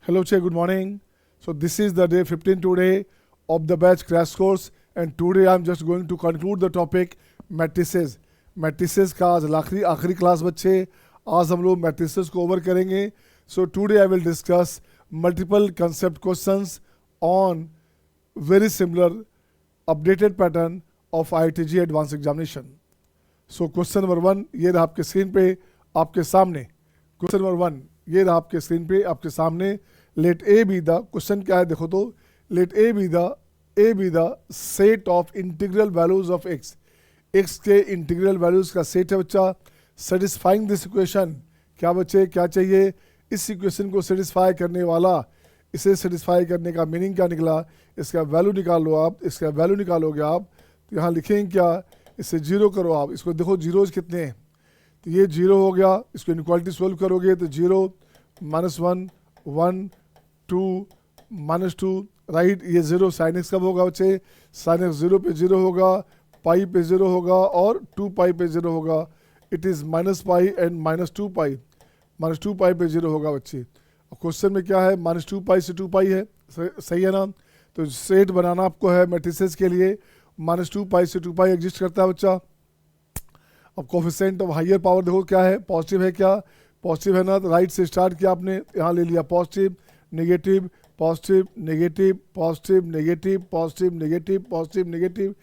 Hello, Che, good morning. So this is the day 15 today of the batch crash course, and today I'm just going to conclude the topic matrices. Matrices का आज आखिरी class बच्चे, आज हम लोग matrices को over करेंगे. So today I will discuss multiple concept questions on very similar updated pattern of IITG advanced examination. So question number 1 ये रहा आपके स्क्रीन पे आपके सामने. क्वेश्चन नंबर 1 ये रहा आपके स्क्रीन पे आपके सामने. Let A be the question क्या है देखो तो. Let A be the set of integral values of x. X के इंटीग्रल वैल्यूज का सेट है बच्चा. सेटिस्फाइंग दिस इक्वेशन, क्या बच्चे क्या चाहिए, इस इक्वेशन को सेटिस्फाई करने वाला. इसे सेटिस्फाई करने का मीनिंग क्या निकला, इसका वैल्यू निकाल लो आप. इसका वैल्यू निकालोगे आप तो यहाँ लिखेंगे क्या, इसे जीरो करो आप. इसको देखो जीरोज कितने हैं, तो ये जीरो हो गया. इसको इनक्वालिटी सोल्व करोगे तो जीरो -1 1 2 -2 राइट. ये जीरो साइन एक्स कब होगा बच्चे, साइन एक्स जीरो पे जीरो होगा, पाई पे जीरो होगा और 2 पाई पे जीरो होगा. इट इज़ -पाई एंड -2 पाई, -2 पाई पे जीरो होगा बच्चे. क्वेश्चन में क्या है, -2 पाई से 2 पाई है, सही है ना. तो सेट बनाना आपको है मैट्रिसेस के लिए. -2 पाई से 2 पाई एग्जिस्ट करता है बच्चा. अब कोफिशिएंट ऑफ हायर पावर देखो क्या है, पॉजिटिव है क्या, पॉजिटिव है ना. तो राइट से स्टार्ट किया आपने, यहाँ ले लिया positive negative positive negative positive negative positive negative positive negative.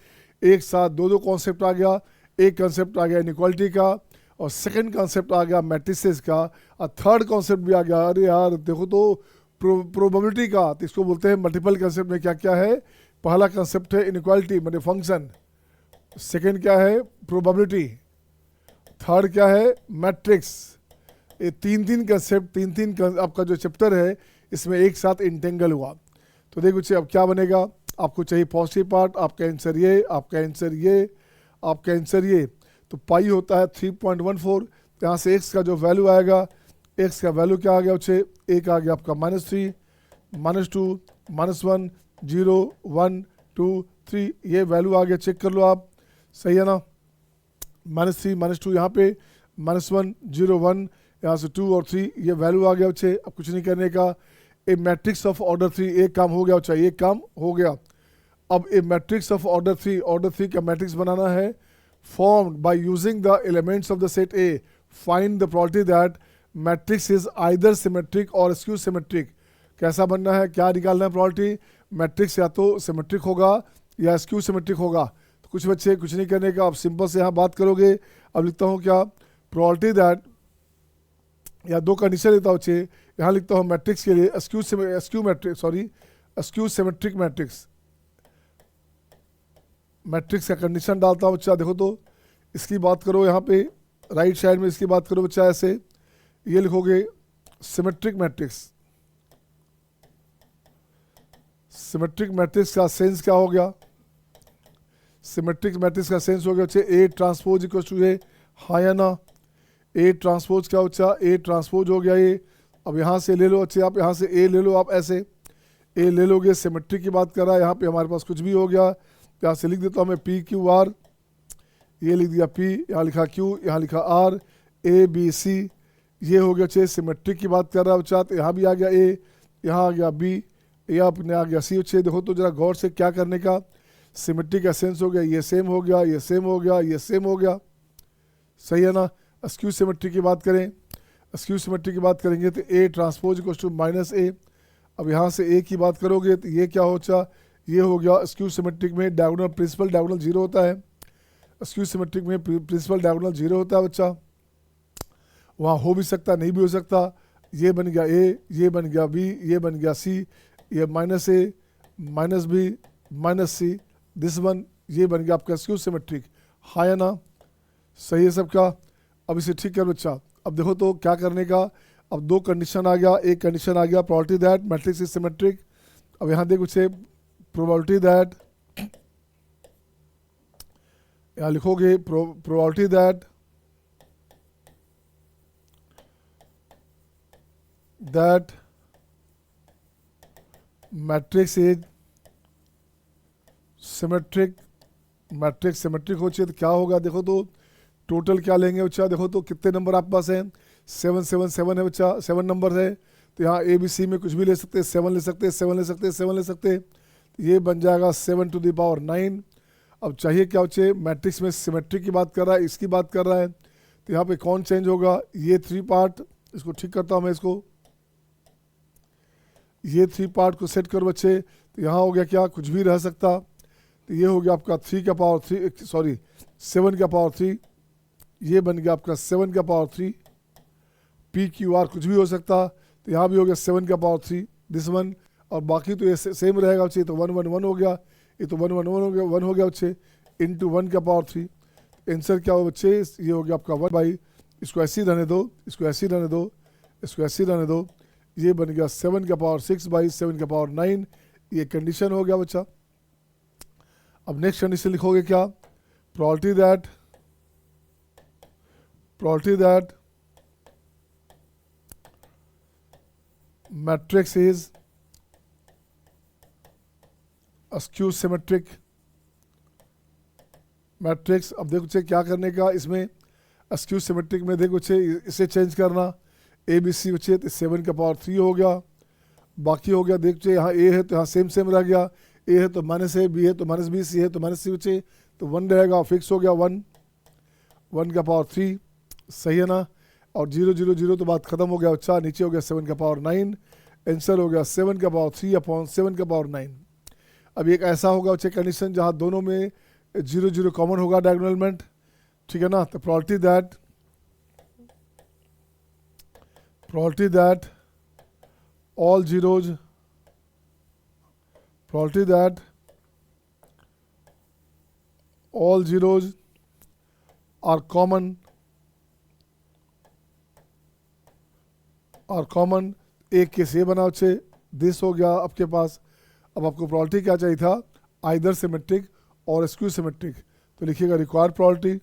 एक साथ दो कॉन्सेप्ट आ गया. एक कॉन्सेप्ट आ गया इनइक्वालिटी का और सेकंड कॉन्सेप्ट आ गया मैट्रिसेस का और थर्ड कॉन्सेप्ट भी आ गया. अरे यार देखो तो प्रोबेबिलिटी का. तो इसको बोलते हैं मल्टीपल कॉन्सेप्ट में क्या क्या है. पहला कॉन्सेप्ट है इनइक्वालिटी मतलब फंक्शन, सेकंड क्या है प्रोबेबिलिटी, थर्ड क्या है मैट्रिक्स. ये तीन कॉन्सेप्ट आपका जो चैप्टर है इसमें एक साथ इंटेंगल हुआ. तो देखो बच्चे अब क्या बनेगा, आपको चाहिए पॉजिटिव पार्ट, आपका आंसर ये, आपका आंसर ये, आपका आंसर ये. तो पाई होता है 3.14. यहाँ से एक्स का जो वैल्यू आएगा, एक्स का वैल्यू क्या आ गया बच्चे, एक आ गया आपका -3 -2 -1 0 1 2 3. ये वैल्यू आ गया, चेक कर लो आप, सही है ना. -3 -2 यहाँ पे, -1 0 1, यहाँ से 2 और 3 ये वैल्यू आ गया बच्चे. अब कुछ नहीं करने का. ए मैट्रिक्स ऑफ ऑर्डर 3, एक काम हो गया बच्चा, एक काम हो गया. अब ए मैट्रिक्स ऑफ ऑर्डर 3 का मैट्रिक्स बनाना है. Formed by using the elements of the set A, find the property that matrix is either symmetric और स्क्यू सिमेट्रिक. कैसा बनना है, क्या निकालना है प्रॉपर्टी, मैट्रिक्स या तो सिमेट्रिक होगा या स्क्यू सिमेट्रिक होगा. तो कुछ बच्चे कुछ नहीं करने का, आप सिंपल से यहाँ बात करोगे. अब लिखता हूँ क्या, प्रॉपर्टी दैट, या दो कंडीशन लिखता हूँ बच्चे. यहाँ लिखता हूँ मैट्रिक्स के लिए स्क्यू सिमेट्रिक मैट्रिक्स. मैट्रिक्स का कंडीशन डालता हूँ बच्चा. देखो तो इसकी बात करो, यहाँ पे राइट साइड में इसकी बात करो बच्चा. ऐसे ये लिखोगे सिमेट्रिक मैट्रिक्स. सिमेट्रिक मैट्रिक्स का सेंस क्या हो गया, सिमेट्रिक मैट्रिक्स का सेंस हो गया बच्चे ए ट्रांसपोज इक्वल टू ए. हाँ या ना, ए ट्रांसपोज क्या बच्चा, ए ट्रांसपोज हो गया ये. अब यहाँ से ले लो बच्चे आप, यहाँ से ए ले लो आप, ऐसे ए ले लोगे. सिमेट्रिक की बात कर रहा है, यहाँ पे हमारे पास कुछ भी हो गया. यहाँ से लिख देता हूँ मैं PQR, ये लिख दिया P, यहाँ लिखा Q, यहाँ लिखा R, ABC. ये हो गया बच्चे सिमेट्रिक की बात कर रहा है बच्चा. तो यहाँ भी आ गया A, यहाँ आ गया B, यहाँ अपने आ गया C बच्चे. देखो तो जरा गौर से क्या करने का, सिमेट्रिक का सेंस हो गया, ये सेम हो गया, ये सेम हो गया, ये सेम हो गया, सही है ना. स्क्यू सिमेट्रिक की बात करें, स्क्यू सिमेट्रिक की बात करेंगे तो A transpose equal to -a. अब यहाँ से ए की बात करोगे तो ये क्या होता, ये हो गया स्क्यू सिमेट्रिक में डायगोनल प्रिंसिपल डायगोनल 0 होता है. स्क्यू सिमेट्रिक में प्रिंसिपल डायगोनल 0 होता है बच्चा. वहाँ हो भी सकता नहीं भी हो सकता. ये बन गया ए, ये बन गया बी, ये बन गया सी, ये -a -b -c, this one, ये बन गया आपका स्क्यू सिमेट्रिक. हाँ या ना, सही है सबका. अब इसे ठीक कर बच्चा. अब देखो तो क्या करने का, अब दो कंडीशन आ गया. एक कंडीशन आ गया property that matrix is symmetric. अब यहाँ देखो से प्रोबेबिलिटी दैट, यहाँ लिखोगे probability that matrix is symmetric. Matrix symmetric हो चाहिए तो क्या होगा, देखो तो टोटल क्या लेंगे बच्चा. देखो तो कितने नंबर आपके पास हैं, 7 7 7 है बच्चा, 7 नंबर है. तो यहाँ ए बी सी में कुछ भी ले सकते हैं, 7 ले सकते हैं, 7 ले सकते हैं, 7 ले सकते हैं, तो ये बन जाएगा 7 टू द पावर 9। अब चाहिए क्या बच्चे, मैट्रिक्स में सिमेट्री की बात कर रहा है, इसकी बात कर रहा है, तो यहाँ पे कौन चेंज होगा, ये 3 पार्ट, इसको ठीक करता हूँ मैं, इसको ये 3 पार्ट को सेट करो बच्चे, तो यहाँ हो गया क्या, कुछ भी रह सकता, तो ये हो गया आपका 3 का पावर 3, सॉरी 7 का पावर 3, ये बन गया आपका 7 का पावर 3, पी क्यू आर कुछ भी हो सकता, तो यहाँ भी हो गया 7 का पावर 3 दिस वन, और बाकी तो ये सेम रहेगा बच्चे, तो 1 1 1 हो गया, ये तो 1 1 1 हो गया, 1 हो गया बच्चे, इंटू 1 का पावर 3। आंसर क्या हो बच्चे, ये हो गया आपका 1 बाई, इसको ऐसे ही रहने दो, इसको ऐसे ही रहने दो, इसको ऐसे ही रहने दो, ये बन गया 7 का पावर 6 बाई 7 का पावर 9, ये कंडीशन हो गया बच्चा। अब नेक्स्ट कंडीशन लिखोगे क्या, probability that matrix is skew symmetric matrix. अब देखो बच्चे क्या करने का इसमें, स्क्यू सिमेट्रिक में देखो बच्चे इसे चेंज करना, ए बी सी बच्चे तो 7 का पावर 3 हो गया, बाकी हो गया देख बच्चे, यहाँ ए है तो यहाँ सेम रह गया, ए है तो माइनस है, बी है तो माइनस बी, सी है तो माइनस सी बच्चे, तो 1 रहेगा, फिक्स हो गया 1 का पावर 3, सही है ना, और 0 0 0 तो बात खत्म हो गया बच्चा, नीचे हो गया 7 का पावर 9, आंसर हो गया 7 का पावर 3 अपॉन 7 का पावर 9। अब एक ऐसा होगा बच्चे कंडीशन जहाँ दोनों में 0 0 कॉमन होगा डायगोनलमेंट, ठीक है ना, तो probability that all zeros are common एक केस ये बना बच्चे, दिस हो गया आपके पास। अब आपको प्रोबेबिलिटी क्या चाहिए था, आइदर सिमेट्रिक और स्क्यू सिमेट्रिक, तो लिखिएगा रिक्वायर्ड प्रोबेबिलिटी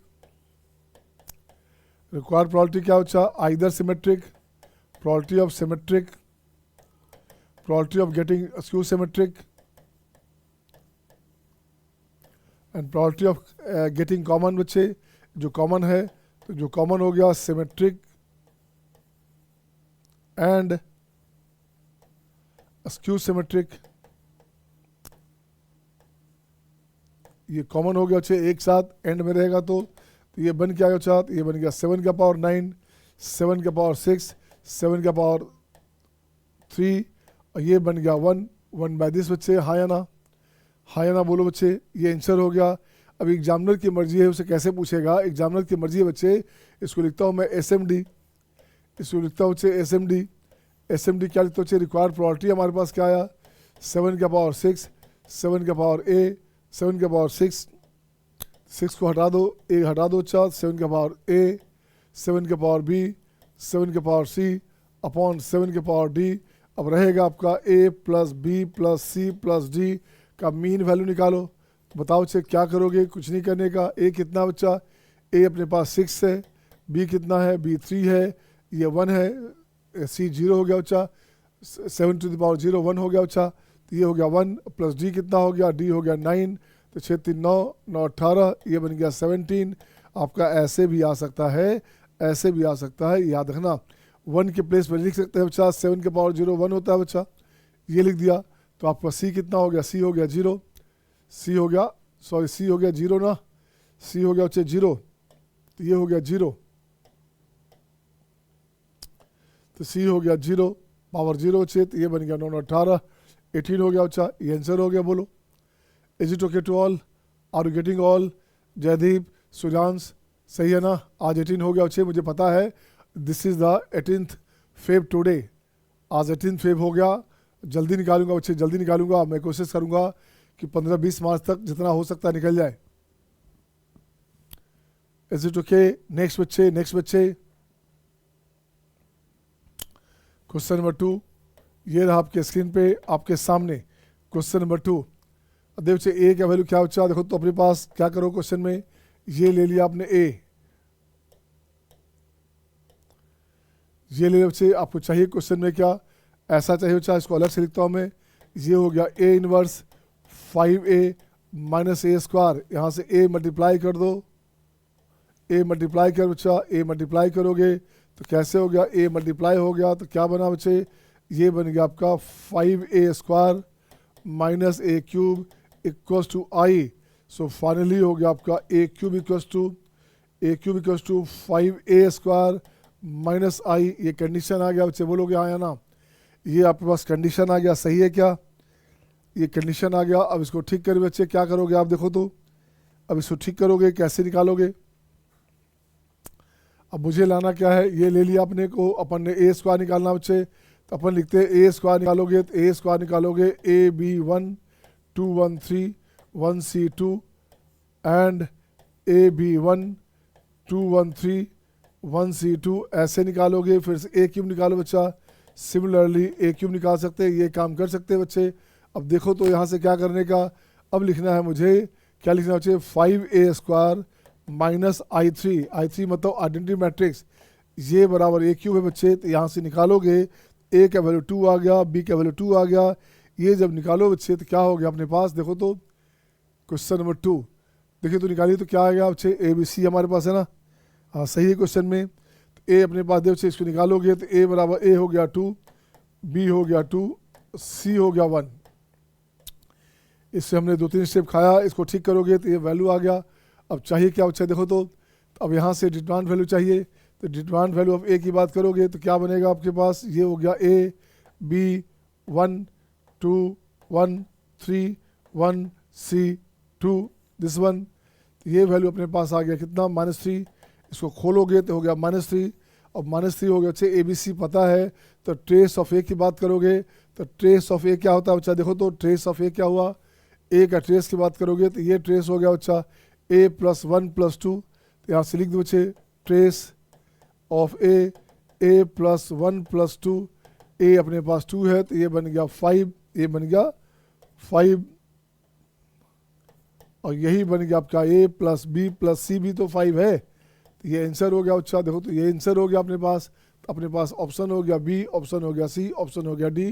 क्या बच्चा, either symmetric, probability of symmetric, probability of getting skew symmetric, and probability of getting common बच्चे, जो कॉमन है तो जो कॉमन हो गया सिमेट्रिक एंड स्क्यू सिमेट्रिक, ये कॉमन हो गया बच्चे एक साथ एंड में रहेगा, तो ये बन क्या बच्चा, ये बन गया 7 का पावर 9, 7 का पावर 6, 7 का पावर 3, और ये बन गया 1 बाई दिस बच्चे, हाँ या ना बोलो बच्चे, ये आंसर हो गया। अब एग्जामिनर की मर्जी है उसे कैसे पूछेगा, एग्जामिनर की मर्जी है बच्चे, इसको लिखता हूँ मैं SMD, इसको लिखता हूँ बच्चे SMD क्या लिखता हूँ बच्चे, रिक्वायर्ड प्रोबेबिलिटी हमारे पास क्या आया, 7 का पावर 6, 7 का पावर A, 7 का पावर 6 को हटा दो, A हटा दो बच्चा, 7 का पावर A, 7 का पावर B, 7 का पावर C अपॉन 7 का पावर D। अब रहेगा आपका A plus B plus C plus D का मीन वैल्यू निकालो, तो बताओ बच्चे क्या करोगे, कुछ नहीं करने का। A कितना बच्चा, A अपने पास 6 है, B कितना है, B 3 है, ये 1 है, C 0 हो गया बच्चा, 7 टू द पावर 0 1 हो गया बच्चा, तो ये हो गया 1 प्लस D कितना हो गया, D हो गया 9, तो 6 3 9 9 18, ये बन गया 17। आपका ऐसे भी आ सकता है, ऐसे भी आ सकता है, याद रखना 1 के प्लेस पर लिख सकते हैं बच्चा, 7 के पावर 0 1 होता है बच्चा, ये लिख दिया, तो आपका C कितना हो गया, C हो गया 0, C हो गया 0 ना, C हो गया बच्चे 0, तो ये हो गया 0, तो C हो गया 0 पावर 0 बच्चे, तो ये बन गया 9 18 18 हो गया बच्चा, ये आंसर हो गया। बोलो is it okay to all, are you getting all, Jaideep Sujansh सही है ना, आज 18 हो गया बच्चे, मुझे पता है this is the 18th Feb today, आज 18th फेब हो गया, जल्दी निकालूंगा बच्चे, जल्दी निकालूंगा, मैं कोशिश करूंगा कि 15-20 मार्च तक जितना हो सकता है निकल जाए। इज इट ओके, नेक्स्ट बच्चे क्वेश्चन नंबर 2, ये रहा आपके स्क्रीन पे आपके सामने क्वेश्चन नंबर 2। देखो बच्चे ए का वैल्यू क्या बच्चा, देखो तो अपने पास क्या करो क्वेश्चन में, ये ले लिया आपने ए, ये ले बच्चे, आपको चाहिए क्वेश्चन में क्या, ऐसा चाहिए बच्चा, इसको अलग से लिखता हूँ मैं, ये हो गया A inverse 5A minus A square, यहाँ से A मल्टीप्लाई कर दो, A मल्टीप्लाई कर बच्चा, A मल्टीप्लाई करोगे तो कैसे हो गया, A मल्टीप्लाई हो गया तो क्या बना बच्चे, ये बन गया आपका 5a² minus a³ equals to I. So finally हो गया आपका a³ equals to 5a² minus आई। ये कंडीशन आ गया बच्चे, बोलोगे आया ना, ये आपके पास कंडीशन आ गया, सही है क्या? ये कंडीशन आ गया। अब इसको ठीक करें बच्चे, क्या करोगे आप देखो तो, अब इसको ठीक करोगे कैसे निकालोगे? अब मुझे लाना क्या है, ये ले लिया अपने को, अपन ने a² निकालना बच्चे, तो अपन लिखते हैं a² निकालोगे तो a² निकालोगे ab1 213 1c2 and ab1 213 1c2 ऐसे निकालोगे। फिर से a³ निकालो बच्चा, सिमिलरली a³ निकाल सकते हैं, ये काम कर सकते हैं बच्चे। अब देखो तो यहाँ से क्या करने का, अब लिखना है मुझे, क्या लिखना है बच्चे, 5a² माइनस i3 मतलब आइडेंटिटी मैट्रिक्स, ये बराबर a³ है बच्चे। तो यहाँ से निकालोगे, a का वैल्यू 2 आ गया, b का वैल्यू 2 आ गया। ये जब निकालो बच्चे तो क्या हो गया अपने पास, देखो तो क्वेश्चन नंबर 2 देखिए तो निकालिए तो क्या आएगा बच्चे, ABC हमारे पास है ना, हाँ सही है क्वेश्चन में। तो a अपने पास दे बच्चे, इसको निकालोगे तो a बराबर a हो गया 2, b हो गया 2, c हो गया 1। इससे हमने 2-3 स्टेप खाया, इसको ठीक करोगे तो ये वैल्यू आ गया। अब चाहिए क्या बच्चा, देखो तो अब यहाँ से डिटरमिनेंट वैल्यू चाहिए, तो डिटरमिनेंट वैल्यू ऑफ a की बात करोगे तो क्या बनेगा आपके पास, ये हो गया a b 1 2 1 3 1 c 2 this one. ये वैल्यू अपने पास आ गया कितना, -3। इसको खोलोगे तो हो गया -3, और -3 हो गया बच्चे ABC पता है। तो ट्रेस ऑफ a की बात करोगे तो ट्रेस ऑफ a क्या होता है बच्चा, देखो तो ट्रेस ऑफ a क्या हुआ, a का ट्रेस की बात करोगे तो ये ट्रेस हो गया बच्चा a + 1 + 2। तो यहाँ से लिख दो बच्चे ट्रेस ऑफ a + 1 + 2, a अपने पास 2 है तो ये बन गया 5, ये बन गया 5, और यही बन गया आपका a + b + c भी तो 5 है। तो ये आंसर हो गया बच्चा, देखो तो ये आंसर हो गया अपने पास ऑप्शन हो गया बी, ऑप्शन हो गया सी, ऑप्शन हो गया D.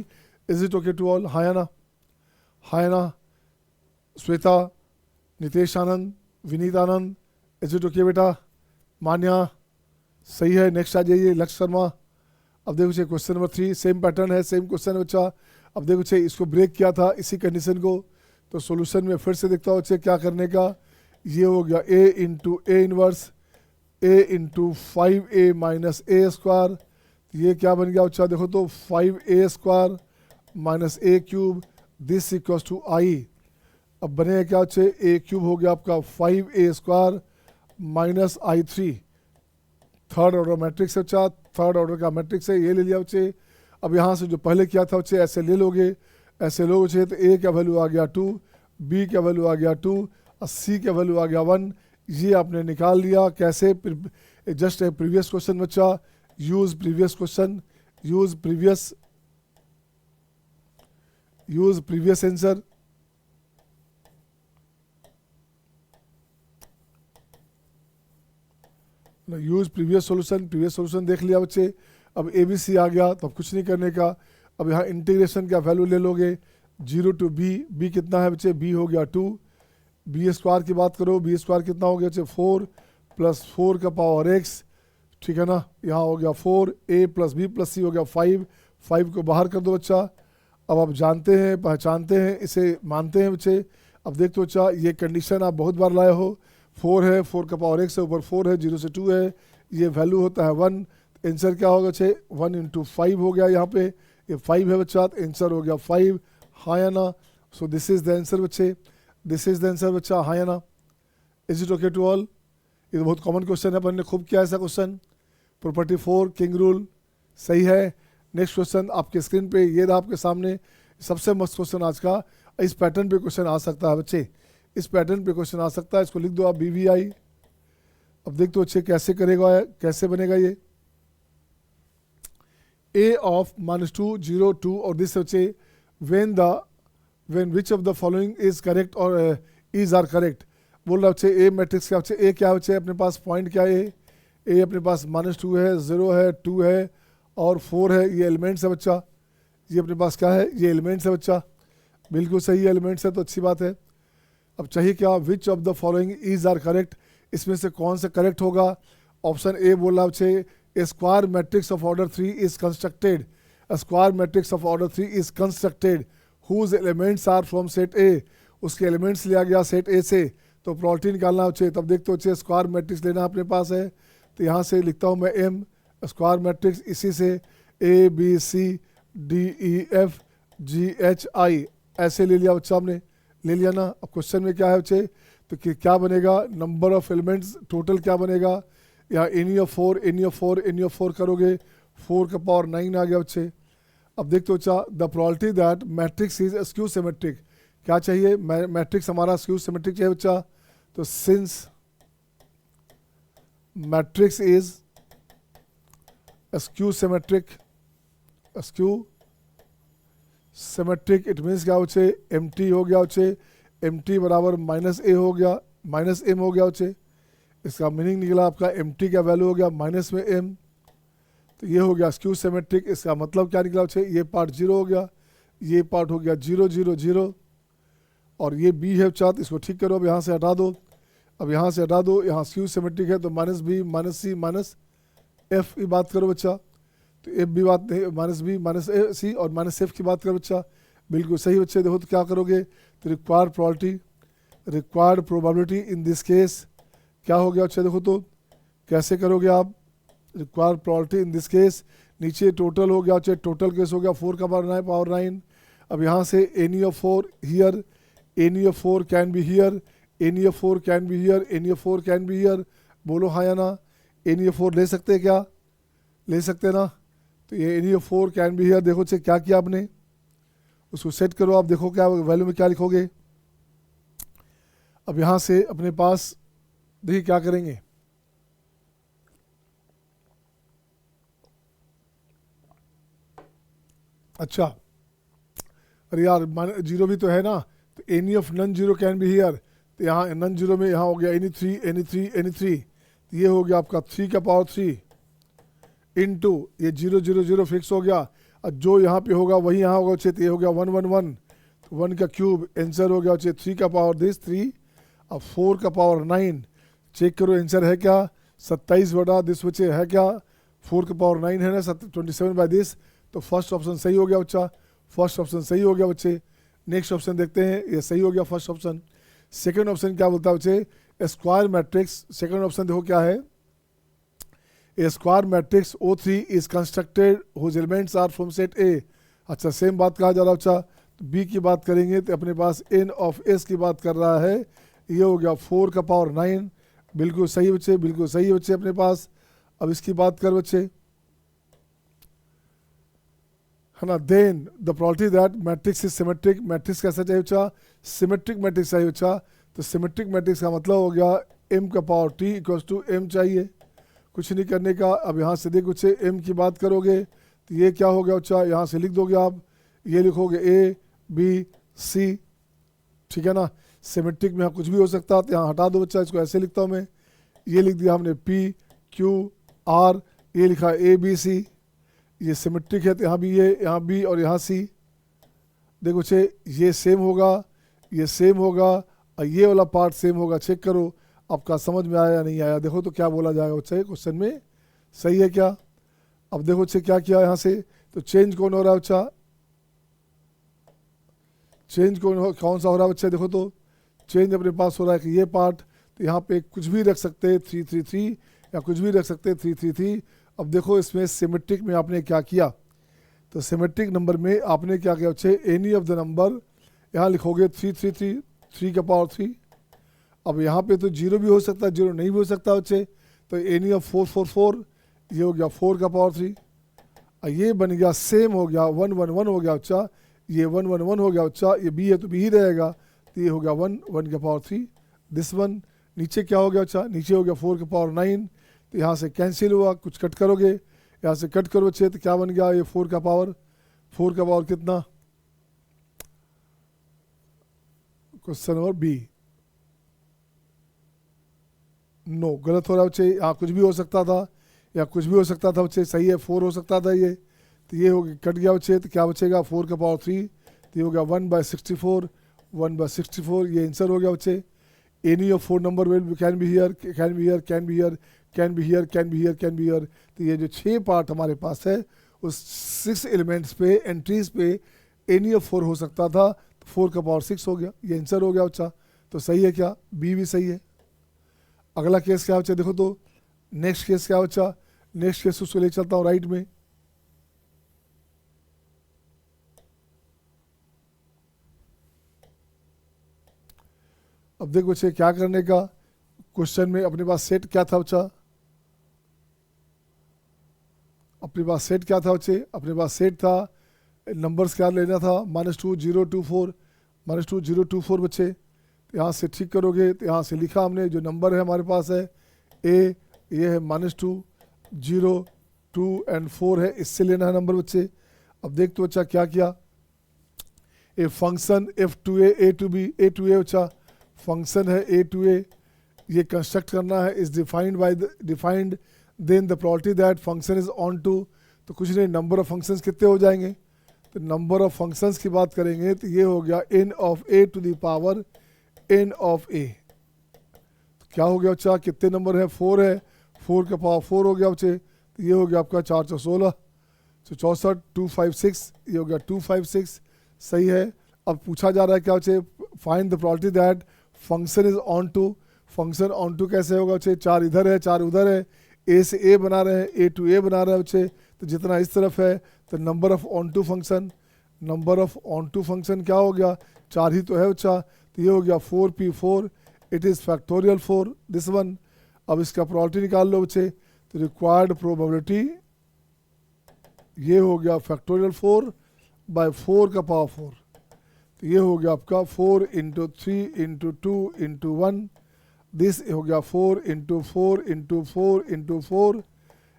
Is it okay to all? हाँ या ना, हाँ या ना? Shweta, Nitesh Anand, Vineet Anand, is it okay बेटा? मान्या सही है। नेक्स्ट आ जाइए लक्ष्य शर्मा। अब देखो क्वेश्चन नंबर 3 सेम पैटर्न है, सेम क्वेश्चन है बच्चा। अब देखो इसको ब्रेक किया था इसी कंडीशन को, तो सॉल्यूशन में फिर से देखता हूँ बच्चे क्या करने का। ये हो गया a × a inverse a × 5a minus a², ये क्या बन गया बच्चा, देखो तो 5a² minus a³ this equals to i। अब बनेगा क्या बच्चे, a³ हो गया आपका 5a² minus i3, third order matrix है बच्चा, थर्ड ऑर्डर का मैट्रिक्स है, ये ले लिया बच्चे। अब यहाँ से जो पहले किया था बच्चे ऐसे ले लोगे, ऐसे लो बच्चे, तो a का वैल्यू आ गया 2, b का वैल्यू आ गया 2, और c का वैल्यू आ गया 1। ये आपने निकाल लिया कैसे, जस्ट ए प्रीवियस क्वेश्चन बच्चा, use previous question, use previous answer. Use previous solution देख लिया बच्चे। अब ABC आ गया तो अब कुछ नहीं करने का, अब यहाँ इंटीग्रेशन का वैल्यू ले लोगे 0 to b कितना है बच्चे, b हो गया 2, b² की बात करो, b² कितना हो गया बच्चे 4 + 4 का पावर x, ठीक है ना, यहाँ हो गया 4, a + b + c हो गया 5 को बाहर कर दो बच्चा। अब आप जानते हैं, पहचानते हैं, इसे मानते हैं बच्चे। अब देख तो बच्चा ये कंडीशन आप बहुत बार लाए हो, 4 है, 4 का पावर x है, ऊपर 4 है, 0 से 2 है, ये वैल्यू होता है 1। आंसर क्या होगा बच्चे, 1 × 5 हो गया, यहाँ पे ये 5 है बच्चा, तो आंसर हो गया 5, हाँ या ना? So this is the answer बच्चे, दिस इज द आंसर बच्चा, हाँ या ना? Is it okay to all? ये तो बहुत कॉमन क्वेश्चन है, अपन ने खूब किया ऐसा क्वेश्चन। प्रॉपर्टी 4 किंग रूल सही है। नेक्स्ट क्वेश्चन आपके स्क्रीन पे ये रहा आपके सामने, सबसे मस्त क्वेश्चन आज का। इस पैटर्न पे क्वेश्चन आ सकता है बच्चे, इस पैटर्न पे क्वेश्चन आ सकता है, इसको लिख दो आप BVI। अब देख तो बच्चे कैसे करेगा, कैसे बनेगा ये, a of -2 0 2 और दिस बच्चे when which of the following is correct और is are correct। बोल रहा बच्चे a मैट्रिक्स का, बच्चे a क्या बच्चे अपने पास पॉइंट क्या है, a अपने पास -2 है, 0 है, 2 है और 4 है, ये एलिमेंट्स है बच्चा, ये अपने पास क्या है, ये एलिमेंट्स है बच्चा, बिल्कुल सही एलिमेंट्स है, तो अच्छी बात है। अब चाहिए क्या, which of the following is are correct, इसमें से कौन सा करेक्ट होगा। ऑप्शन ए बोल रहा बच्चे a square matrix of order 3 is constructed. Square matrix of order 3 is constructed whose elements are from set A, उसके एलिमेंट्स लिया गया सेट ए से, तो प्रॉपर्टी निकालना होचे। तब देखते हो स्क्वायर मैट्रिक्स लेना अपने पास है, तो यहाँ से लिखता हूँ मैं एम स्क्वायर मैट्रिक्स, इसी से A B C D E F G H I ऐसे ले लिया बच्चा, हमने ले लिया ना। अब क्वेश्चन में क्या है बच्चे, तो क्या बनेगा, नंबर ऑफ एलिमेंट्स टोटल क्या बनेगा, यहाँ any of 4 any of 4 any of 4 करोगे 4 का पावर 9 आ गया बच्चे। अब देखते हो बच्चा the property that matrix is skew symmetric, क्या चाहिए, मैट्रिक्स हमारा स्क्यू सिमेट्रिक चाहिए बच्चा। तो since matrix is skew symmetric, skew symmetric it means क्या बच्चे, एम टी हो गया बच्चे, एम टी बराबर माइनस ए हो गया, माइनस एम हो गया बच्चे। इसका मीनिंग निकला आपका एम टी का वैल्यू हो गया माइनस में एम, तो ये हो गया स्क्यू सिमेट्रिक। इसका मतलब क्या निकला बच्चे, ये पार्ट 0 हो गया, ये पार्ट हो गया 0 0 0, और ये बी है बच्चा, तो इसको ठीक करो, अब यहाँ से हटा दो, अब यहाँ से हटा दो, यहाँ स्क्यू सिमेट्रिक है तो माइनस बी माइनस सी माइनस एफ की बात करो बच्चा, तो एफ भी बात नहीं, माइनस बी माइनस सी और माइनस एफ की बात करो बच्चा, बिल्कुल सही बच्चे। देखो तो क्या करोगे, तो required property, required probability in this case क्या हो गया बच्चा, देखो तो कैसे करोगे आप, required property in this case, नीचे टोटल हो गया बच्चे, टोटल केस हो गया 4 का पावर 9। अब यहाँ से any of 4 here, any of 4 can be here, any of 4 can be here, any of 4 can be here, बोलो हाँ या ना, एनी ऑफ 4 ले सकते हैं क्या, ले सकते हैं ना। तो ये any of 4 can be here, देखो से क्या किया आपने, उसको सेट करो, आप देखो क्या वैल्यू में क्या लिखोगे। अब यहाँ से अपने पास देखिए क्या करेंगे, अच्छा अरे यार 0 भी तो है ना, तो any of none 0 can be here, तो यहाँ नन 0 में यहाँ हो गया एनी 3 एनी 3 एनी 3, तो ये हो गया आपका 3 का पावर 3 इनटू ये 0 0 0 फिक्स हो गया, और जो यहाँ पे होगा वही यहाँ होगा, तो ये हो गया 1 1 1, तो 1 का क्यूब आंसर हो गया 3 का पावर दिस 3, अब 4 का पावर 9, चेक करो आंसर है क्या, 27 बटा दिस बच्चे है क्या, 4 का पावर 9 है ना, 27 बाई दिस, तो फर्स्ट ऑप्शन सही हो गया बच्चा, फर्स्ट ऑप्शन सही हो गया बच्चे। नेक्स्ट ऑप्शन देखते हैं, ये सही हो गया फर्स्ट ऑप्शन। सेकंड ऑप्शन क्या बोलता है बच्चे, स्क्वायर मैट्रिक्स, सेकंड ऑप्शन देखो क्या है, a square matrix O3 is constructed whose elements are from set A. अच्छा सेम बात कहा जा रहा है बच्चा, तो बी की बात करेंगे तो अपने पास एन ऑफ एस की बात कर रहा है, ये हो गया 4 का पावर 9, बिल्कुल सही बच्चे, बिल्कुल सही बच्चे अपने पास। अब इसकी बात कर बच्चे, है ना, then the property that matrix is symmetric, matrix कैसा चाहिए बच्चा, सिमेट्रिक मैट्रिक्स चाहिए बच्चा, तो सिमेट्रिक मैट्रिक्स का मतलब हो गया m का power t equals to m चाहिए, कुछ नहीं करने का। अब यहाँ से देखो बच्चे m की बात करोगे तो ये क्या हो गया बच्चा, यहाँ से लिख दोगे आप, ये लिखोगे a b c, ठीक है ना, सिमेट्रिक में यहाँ कुछ भी हो सकता है, तो यहाँ हटा दो बच्चा, इसको ऐसे लिखता हूँ मैं, ये लिख दिया हमने p q r, ये लिखा a b c, ये सिमेट्रिक है तो यहाँ भी ये, यहाँ बी और यहाँ सी, देखो बच्चे ये सेम होगा, ये सेम होगा, और ये वाला पार्ट सेम होगा, चेक करो आपका समझ में आया या नहीं आया। देखो तो क्या बोला जाएगा बच्चे क्वेश्चन में, सही है क्या। अब देखो बच्चे क्या किया यहाँ से, तो चेंज कौन हो रहा है बच्चा, चेंज कौन सा हो रहा है बच्चे, देखो तो चेंज अपने पास हो रहा है कि ये पार्ट, तो यहाँ पे कुछ भी रख सकते हैं 3 3 3, या कुछ भी रख सकते हैं 3 3 3। अब देखो इसमें सिमेट्रिक में आपने क्या किया, तो सिमेट्रिक नंबर में आपने क्या किया बच्चे, एनी ऑफ द नंबर, यहाँ लिखोगे 3 3 3, 3 का पावर 3। अब यहाँ पे तो 0 भी हो सकता है, 0 नहीं भी हो सकता बच्चे, तो एनी ऑफ 4 4 4, ये हो गया 4 का पावर 3, और ये बन गया सेम हो गया 1 1 1 हो गया बच्चा, ये 1 1 1 हो गया बच्चा, ये बी है तो बी ही रहेगा, तो ये हो गया 1 1 का पावर 3, दिस वन। नीचे क्या हो गया बच्चा, नीचे हो गया 4 का पावर 9, तो यहाँ से कैंसिल हुआ, कुछ कट करोगे, यहाँ से कट करो बच्चे, तो क्या बन गया, ये 4 का पावर कितना, क्वेश्चन नंबर बी, नो गलत हो रहा है बच्चे, यहाँ कुछ भी हो सकता था, या कुछ भी हो सकता था बच्चे, सही है 4 हो सकता था ये, तो ये हो गया कट गया बच्चे, तो क्या बचेगा 4 का पावर 3, तो ये हो गया 1/64, 1/64, ये आंसर हो गया बच्चे। Any of 4 number will can be here, can be here, can be here, can be here, can be here, can be here, तो ये जो 6 पार्ट हमारे पास है उस 6 एलिमेंट्स पे एंट्रीज पे एनी ऑफ 4 हो सकता था, तो 4 का पावर 6 हो गया, ये आंसर हो गया बच्चा। तो सही है क्या? बी भी सही है। अगला केस क्या बच्चा देखो तो, नेक्स्ट केस क्या बच्चा, नेक्स्ट केस उसको ले चलता हूँ राइट में। अब देखो बच्चे क्या करने का, क्वेश्चन में अपने पास सेट क्या था बच्चा, अपने पास सेट क्या था बच्चे, अपने पास सेट था, नंबर्स क्या लेना था, -2 0 2 4, -2 0 2 4 बच्चे। तो यहाँ से ठीक करोगे तो यहाँ से लिखा हमने, जो नंबर है हमारे पास है ए, ये है -2 0 2 एंड 4 है, इससे लेना है नंबर बच्चे। अब देख तो बच्चा क्या किया, a function f2a a to b a to a बच्चा फंक्शन है a to a, ये कंस्ट्रक्ट करना है, is defined then the property that function is onto. तो कुछ नहीं, नंबर ऑफ फंक्शंस कितने हो जाएंगे, तो नंबर ऑफ फंक्शंस की बात करेंगे तो ये हो गया n of a to the power n of a। तो क्या हो गया बच्चा, कितने नंबर है, 4 है, 4 का पावर 4 हो गया बच्चे। तो ये हो गया आपका 4 4 16, तो 64 256, ये हो गया 256, सही है। अब पूछा जा रहा है क्या बच्चे, find the property that function is onto. Function onto कैसे होगा बच्चे, 4 इधर है 4 उधर है, ए से ए बना रहे हैं, ए टू ए बना रहे हैं बच्चे, तो जितना इस तरफ है तो number of onto function, number of onto function क्या हो गया, 4 ही तो है बच्चा। तो ये हो गया 4p4, it is factorial 4 this one. अब इसका प्रॉपर्टी निकाल लो बच्चे, तो रिक्वायर्ड प्रोबेबिलिटी ये हो गया फैक्टोरियल 4 बाय 4 का पावर 4, तो ये हो गया आपका 4 इंटू 3 इंटू 2 इंटू 1, दिस हो गया 4 इंटू 4 इंटू 4 इंटू 4,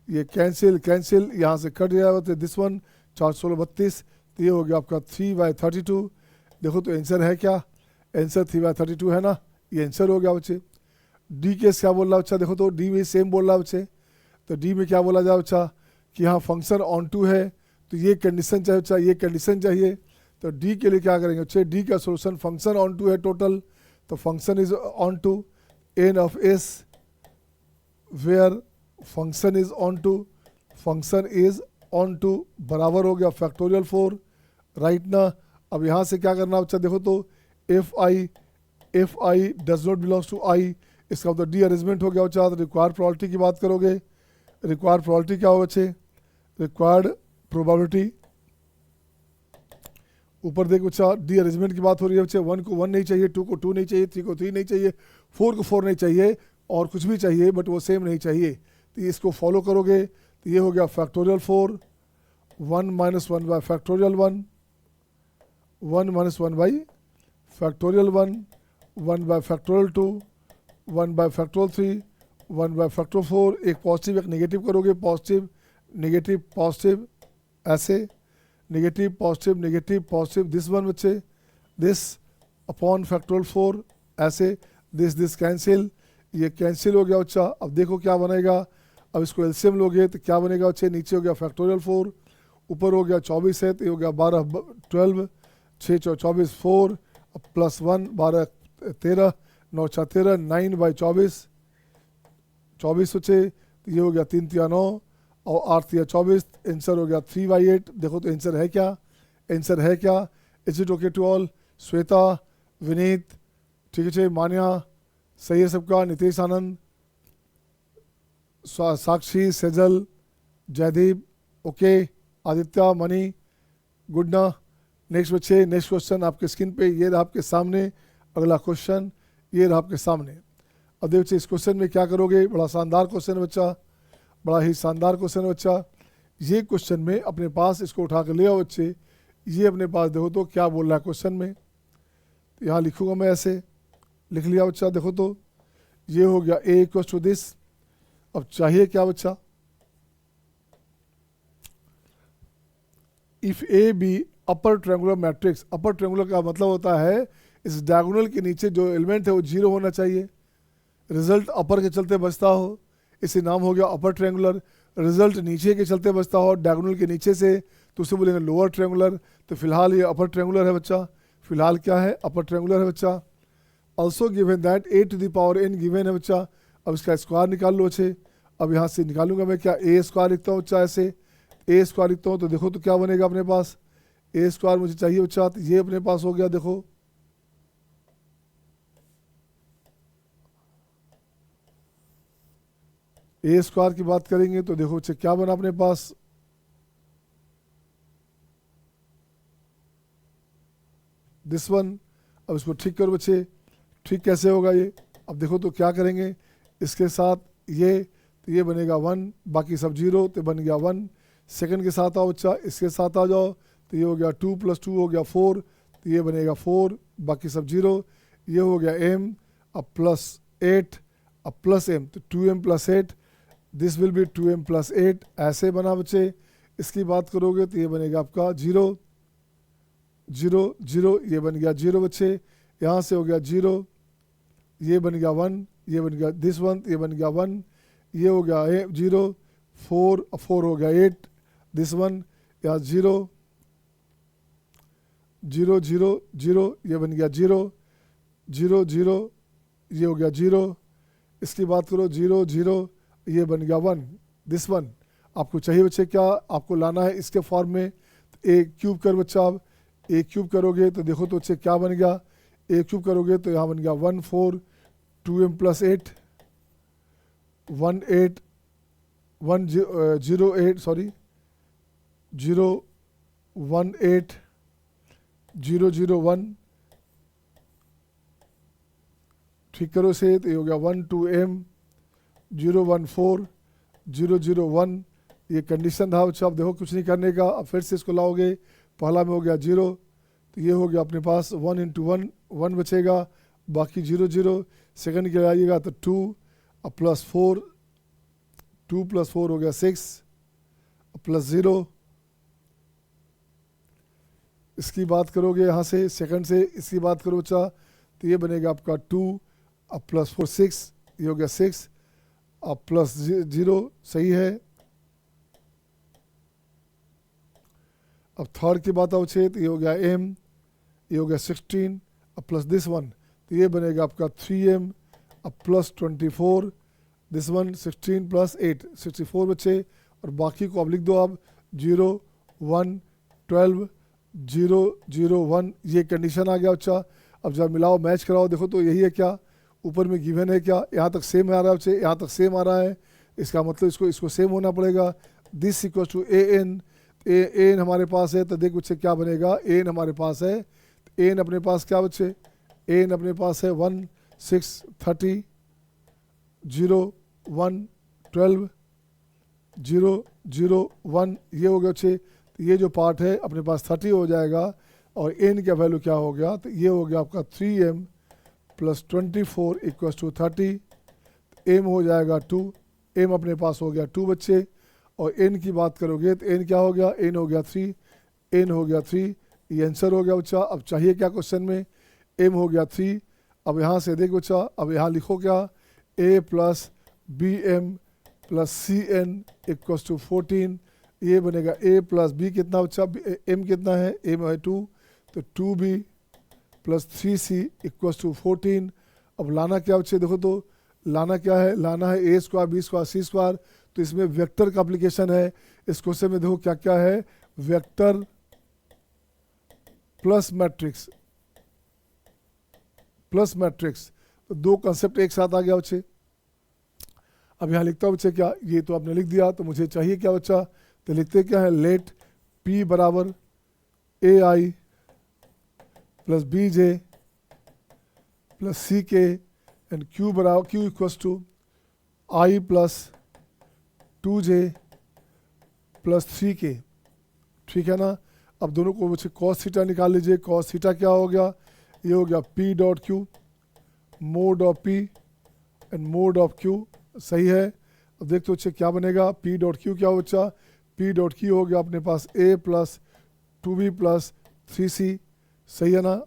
ये कैंसिल कैंसिल यहाँ से कट गया, तो दिस वन 4 16 32, तो ये हो गया आपका 3/32। देखो तो आंसर है क्या, आंसर 3/32 है ना, ये आंसर हो गया बच्चे। डी केस क्या बोल रहा बच्चा, देखो तो डी में सेम बोल रहा बच्चे। तो डी में क्या बोला जाए बच्चा कि हाँ फंक्शन ऑन टू है, तो ये कंडीशन चाहिए बच्चा, ये कंडीशन चाहिए। तो डी के लिए क्या करेंगे बच्चे, डी का सोल्यूशन, फंक्शन ऑन टू है टोटल, तो function is onto n of s where function is onto, function is onto बराबर हो गया फैक्टोरियल 4, राइट ना। अब यहाँ से क्या करना बच्चा, देखो तो F I does not belongs to I, इसका मतलब डी अरेंजमेंट हो गया बच्चा। तो रिक्वायर्ड प्रोबेबिलिटी की बात करोगे, रिक्वायर्ड प्रोबेबिलिटी क्या हो बच्चे, रिक्वायर्ड प्रोबेबिलिटी, ऊपर देखो बच्चा डी अरेंजमेंट की बात हो रही है बच्चे, 1 को 1 नहीं चाहिए, 2 को 2 नहीं चाहिए, 3 को 3 नहीं चाहिए, 4 को 4 नहीं चाहिए, और कुछ भी चाहिए बट वो सेम नहीं चाहिए। तो इसको फॉलो करोगे तो ये हो गया factorial 4, 1 - 1 bye factorial 1, 1 - 1 by factorial 1, 1 bye factorial 2, 1 bye factorial 3, 1 bye factorial 4, एक पॉजिटिव एक नेगेटिव करोगे, पॉजिटिव नेगेटिव पॉजिटिव, ऐसे negative positive negative positive, this one बच्चे, दिस अपॉन फैक्टोरियल 4, ऐसे दिस कैंसिल, ये कैंसिल हो गया बच्चा। अब देखो क्या बनेगा, अब इसको एलसीएम लोगे तो क्या बनेगा बच्चे, नीचे हो गया फैक्टोरियल 4, ऊपर हो गया 24 है, तो ये हो गया 12 12, 6 24 4 प्लस 1 12 13, 9 6 13, 9/24 24 बच्चे, तो ये हो गया 3 3 9 और 8 3 24, आंसर हो गया 3/8। देखो तो आंसर है क्या, आंसर है क्या, is it okay to all, Shweta Vineet ठीक है, मान्या सही है सबका, नितेश आनंद, साक्षी सेजल जयदीप ओके, आदित्य मनी गुड ना। नेक्स्ट बच्चे, नेक्स्ट क्वेश्चन आपके स्क्रीन पे ये रहा आपके सामने, अगला क्वेश्चन ये रहा आपके सामने। अब देखो बच्चे इस क्वेश्चन में क्या करोगे, बड़ा शानदार क्वेश्चन है बच्चा, बड़ा ही शानदार क्वेश्चन है बच्चा। ये क्वेश्चन में अपने पास इसको उठा कर ले आओ बच्चे, ये अपने पास देखो तो क्या बोल रहा है क्वेश्चन में, तो यहाँ लिखूंगा मैं, ऐसे लिख लिया बच्चा। देखो तो ये हो गया a इक्वल्स टू दिस। अब चाहिए क्या बच्चा, if A be upper triangular matrix, upper triangular का मतलब होता है इस डायगोनल के नीचे जो एलिमेंट है वो 0 होना चाहिए, रिजल्ट अपर के चलते बचता हो, इसे नाम हो गया अपर ट्रायंगुलर। रिजल्ट नीचे के चलते बचता हो डायगोनल के नीचे से, तो उसे बोलेंगे लोअर ट्रायंगुलर। तो फिलहाल ये अपर ट्रायंगुलर है बच्चा, फिलहाल क्या है, अपर ट्रायंगुलर है बच्चा। Also given that a to the power n given है बच्चा। अब इसका स्क्वायर निकाल लो बच्चे, अब यहाँ से निकालूंगा मैं क्या, a स्क्वायर लिखता हूँ बच्चा, ऐसे ए स्क्वायर लिखता हूँ तो देखो तो क्या बनेगा अपने पास, ए स्क्वायर मुझे चाहिए बच्चा, तो ये अपने पास हो गया। देखो ए स्क्वायर की बात करेंगे तो देखो बच्चे क्या बना अपने पास, दिस वन। अब इसको ठीक करो बच्चे, ठीक कैसे होगा ये, अब देखो तो क्या करेंगे, इसके साथ ये, तो ये बनेगा 1, बाकी सब 0, तो बन गया 1। सेकंड के साथ आओ बच्चा, इसके साथ आ जाओ, तो ये हो गया 2 + 2 हो गया 4, तो ये बनेगा 4, बाकी सब 0। ये हो गया m, अब +8, अब +m, तो 2m + 8, this will be 2m + 8, ऐसे बना बच्चे। इसकी बात करोगे तो ये बनेगा आपका 0 0 0, ये बन गया 0 बच्चे। यहाँ से हो गया 0, ये बन गया 1, ये बन गया दिस वन, ये बन गया 1, ये हो गया 0 4, 4 हो गया 8, दिस वन, यहाँ 0 0 0 0, ये बन गया 0 0 0, ये हो गया 0। इसकी बात करो 0 0, ये बन गया 1, दिस वन। आपको चाहिए बच्चे क्या, आपको लाना है इसके फॉर्म में, तो ए क्यूब कर बच्चा। आप ए क्यूब करोगे तो देखो तो बच्चे क्या बन गया, ए क्यूब करोगे तो यहाँ बन गया 1 4 2m + 8 1 8 1 0 8 सॉरी 0 1 8 0 0 1, ठीक करो से, तो ये हो गया 1 2m 0 1 4 0 0 1। ये कंडीशन था बच्चा। अब देखो कुछ नहीं करने का, अब फिर से इसको लाओगे, पहला में हो गया 0, तो ये हो गया अपने पास 1 × 1 1 बचेगा, बाकी 0 0। सेकंड के आइएगा तो 2, अब +4 2 + 4 हो गया 6, +0। इसकी बात करोगे यहाँ से सेकंड से, इसकी बात करो बच्चा, तो ये बनेगा आपका 2, अब +4 6, ये हो गया 6, अब +0, सही है। अब थर्ड की बात आओ छे, तो ये हो गया m, ये हो गया 16, अब प्लस दिस वन, तो ये बनेगा आपका 3m, अब +24, दिस वन 16 + 8 64 बच्चे, और बाकी को अब लिख दो आप 0 1 12 0 0 1। ये कंडीशन आ गया बच्चा। अब जब मिलाओ मैच कराओ, देखो तो यही है क्या, ऊपर में गिवन है क्या, यहाँ तक सेम आ रहा है बच्चे, यहाँ तक सेम आ रहा है, इसका मतलब इसको सेम होना पड़ेगा। This equal to an, an हमारे पास है, तो देख बच्चे क्या बनेगा, an हमारे पास है, an अपने पास क्या बच्चे, an अपने पास है 1 6 30 0 1 12 0 0 1। ये हो गया बच्चे, तो ये जो पार्ट है अपने पास 30 हो जाएगा, और n का वैल्यू क्या हो गया, तो ये हो गया आपका 3m + 24 = 30, m हो जाएगा 2, m अपने पास हो गया 2 बच्चे। और n की बात करोगे तो n क्या हो गया, n हो गया 3, n हो गया 3, ये आंसर हो गया बच्चा। अब चाहिए क्या क्वेश्चन में, m हो गया 3। अब यहाँ से देख बच्चा, अब यहाँ लिखो क्या, a + bm + cn = 14, ये बनेगा a + b कितना बच्चा, m कितना है, m है 2, तो 2b + 3c = 14। अब लाना क्या बच्चे, देखो तो लाना क्या है, लाना है a square b square c square, तो इसमें वेक्टर का एप्लीकेशन है। इस क्वेश्चन में देखो क्या क्या है, vector plus matrix, plus matrix, तो दो कंसेप्ट एक साथ आ गया बच्चे। अब यहाँ लिखता हूँ बच्चे क्या, ये तो आपने लिख दिया, तो मुझे चाहिए क्या बच्चा, तो लिखते क्या है, लेट p बराबर ai + bj + ck and q बराबर q = i + 2j + 3k, ठीक है ना। अब दोनों को बच्चे cos थीटा निकाल लीजिए। cos थीटा क्या हो गया, ये हो गया p.q mod of p and mod of q, सही है। अब देखते बच्चे क्या बनेगा, p.q क्या हो बच्चा, p.q हो गया अपने पास a + 2b + 3c, सही है ना।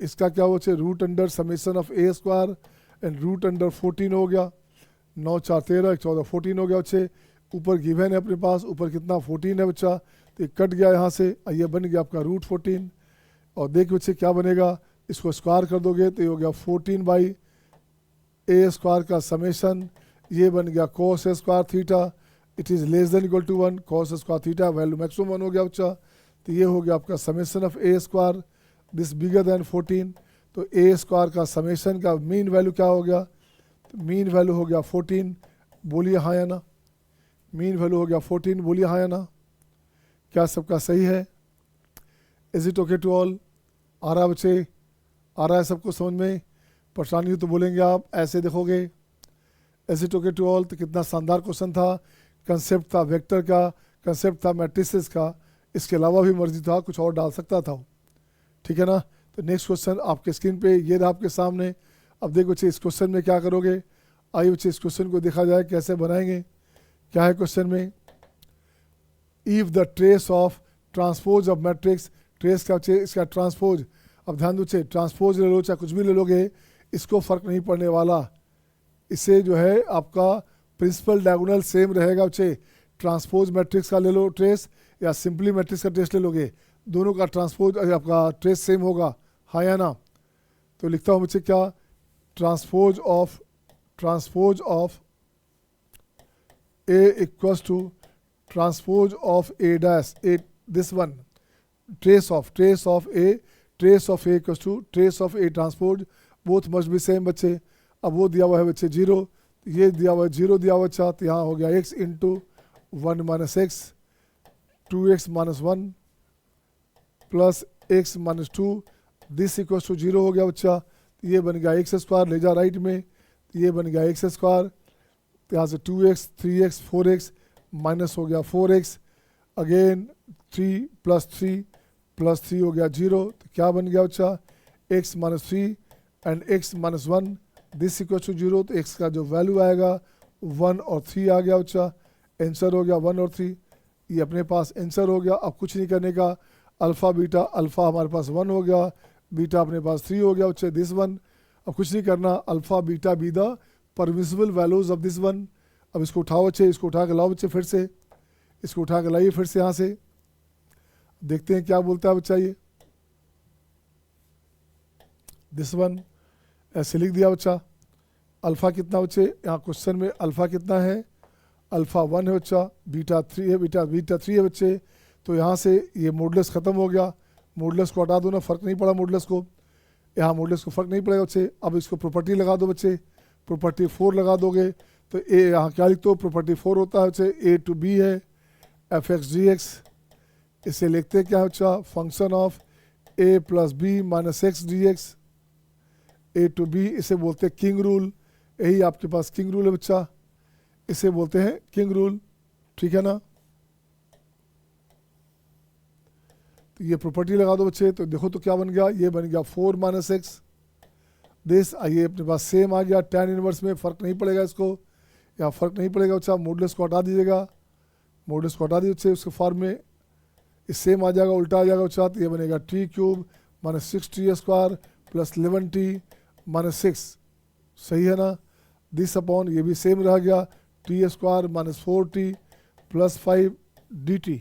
इसका क्या हो बच्चे, √under summation of a square and √under 14 हो गया, 9 4 13 14 14 हो गया बच्चे। ऊपर गिवन है अपने पास, ऊपर कितना 14 है बच्चा, तो ये कट गया यहाँ से, ये बन गया आपका √14। और देख बच्चे क्या बनेगा, इसको स्क्वायर कर दोगे तो ये हो गया 14/a स्क्वायर का समेशन, ये बन गया cos a square theta it is less than equal to 1, cos square theta value maximum 1 हो गया बच्चा। तो ये हो गया आपका summation of A square this bigger than 14। तो ए स्क्वायर का समेशन का मीन वैल्यू क्या हो गया, तो मीन वैल्यू हो गया 14। बोलिए हाँ या ना, मीन वैल्यू हो गया 14, बोलिए हाँ या ना, क्या सबका सही है? Is it okay to all? आ रहा बच्चे, आ रहा है सबको समझ में? परेशानी हो तो बोलेंगे आप, ऐसे देखोगे। Is it okay to all? तो कितना शानदार क्वेश्चन था, कंसेप्ट था वेक्टर का, कंसेप्ट था मैट्रिसेस का, इसके अलावा भी मर्जी था कुछ और डाल सकता था, ठीक है ना। तो नेक्स्ट क्वेश्चन आपके स्क्रीन पे ये रहा आपके सामने। अब देखो बच्चे इस क्वेश्चन में क्या करोगे, आइए बच्चे इस क्वेश्चन को देखा जाए कैसे बनाएंगे। क्या है क्वेश्चन में, if the trace of transpose of matrix, trace का बच्चे इसका ट्रांसपोज, अब ध्यान दो बच्चे, ट्रांसपोज ले लो चाहे कुछ भी ले लोगे, इसको फर्क नहीं पड़ने वाला, इससे जो है आपका प्रिंसिपल डायगोनल सेम रहेगा बच्चे। ट्रांसपोज मैट्रिक्स का ले लो ट्रेस या सिंपली मैट्रिक्स का ट्रेस ले लोगे, दोनों का ट्रांसपोज आपका ट्रेस सेम होगा, हाँ या ना। तो लिखता हूँ बच्चे क्या, transpose of A equals to transpose of A dash A, this one, trace of A equals to trace of A transpose, both must be same बच्चे। अब वो दिया हुआ है बच्चे 0, ये दिया हुआ है 0 दिया हुआ बच्चा, तो यहाँ हो गया x into 1 minus x, 2x minus 1 plus x minus 2, this equals to 0 हो गया बच्चा। तो ये बन गया एक्स स्क्वायर, ले जा राइट में, तो ये बन गया एक्स स्क्वायर, तो यहाँ से 2x 3x 4x माइनस हो गया 4x, अगेन 3 प्लस 3 हो गया 0, तो क्या बन गया बच्चा, x minus 3 and x minus 1, this equal to 0। तो x का जो वैल्यू आएगा 1 और 3 आ गया बच्चा, आंसर हो गया 1 और 3, ये अपने पास आंसर हो गया। अब कुछ नहीं करने का, अल्फ़ा बीटा, अल्फ़ा हमारे पास 1 हो गया, बीटा अपने पास 3 हो गया बच्चे, दिस वन। अब कुछ नहीं करना, alpha beta be the permissible values of this one. अब इसको उठाओ बच्चे, इसको उठा के लाओ बच्चे, फिर से इसको उठा के लाइए फिर से यहाँ से, देखते हैं क्या बोलता है बच्चा। ये दिस वन ऐसे लिख दिया बच्चा। अल्फ़ा कितना बच्चे, यहाँ क्वेश्चन में अल्फ़ा कितना है, अल्फ़ा 1 है बच्चा, बीटा 3 है, बीटा 3 है बच्चे। तो यहाँ से ये मॉडुलस ख़त्म हो गया, मॉडुलस को हटा दो ना, फ़र्क नहीं पड़ा मॉडुलस को, यहाँ मॉडुलस को फ़र्क नहीं पड़ेगा बच्चे। अब इसको प्रॉपर्टी लगा दो बच्चे, प्रॉपर्टी 4 लगा दोगे तो ए यहाँ क्या लिख दो, प्रॉपर्टी 4 होता है बच्चे, ए टू बी है एफ एक्स डी एक्स, इसे लिखते क्या है बच्चा, function of a plus b minus x d x, a to b, इसे बोलते हैं किंग रूल, यही आपके पास किंग रूल है बच्चा, इसे बोलते हैं किंग रूल, ठीक है ना। तो ये प्रॉपर्टी लगा दो बच्चे, तो देखो तो क्या बन गया, ये बन गया 4 माइनस एक्स, दिस आइए अपने पास सेम आ गया, tan इनवर्स में फ़र्क नहीं पड़ेगा इसको, या फ़र्क नहीं पड़ेगा बच्चा, मॉडुलस को हटा दीजिएगा, मॉडुलस को हटा दीजिए बच्चे, उसके फॉर्म में इस सेम आ जाएगा, उल्टा आ जाएगा बच्चा, तो ये बनेगा T cube minus 6t square plus 11t minus 6, सही है ना। दिस अपॉन ये भी सेम रह गया, T square minus 4t plus 5dt।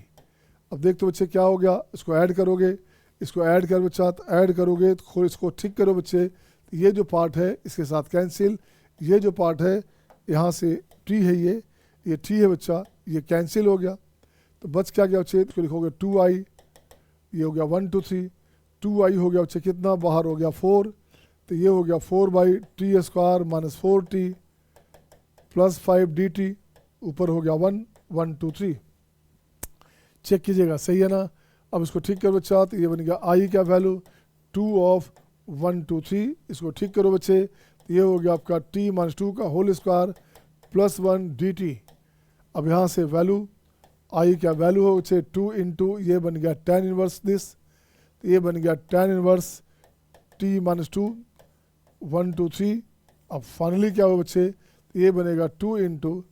अब देखते बच्चे क्या हो गया, इसको ऐड करोगे, इसको ऐड कर बच्चा, तो ऐड करोगे तो इसको ठीक करो बच्चे, तो ये जो पार्ट है इसके साथ कैंसिल, ये जो पार्ट है यहाँ से टी है, ये टी है बच्चा, ये कैंसिल हो गया, तो बच क्या गया बच्चे, इसको लिखोगे 2i, ये हो गया 1 2 3, 2i हो गया बच्चे कितना, बाहर हो गया 4, तो ये हो गया 4/t square minus 4t plus 5dt, ऊपर हो गया 1 1 2 3, चेक कीजिएगा सही है ना। अब इसको ठीक करो बच्चा, तो ये बन गया i का वैल्यू 2 ऑफ 1 2 3, इसको ठीक करो बच्चे, तो ये हो गया आपका t माइनस 2 का होल स्क्वायर प्लस 1 dt। अब यहाँ से वैल्यू i का वैल्यू हो बच्चे 2 इंटू, ये बन गया tan इनवर्स दिस, तो ये बन गया tan इनवर्स t माइनस 2 1 2 3। अब फाइनली क्या हो बच्चे, ये बनेगा 2 इंटू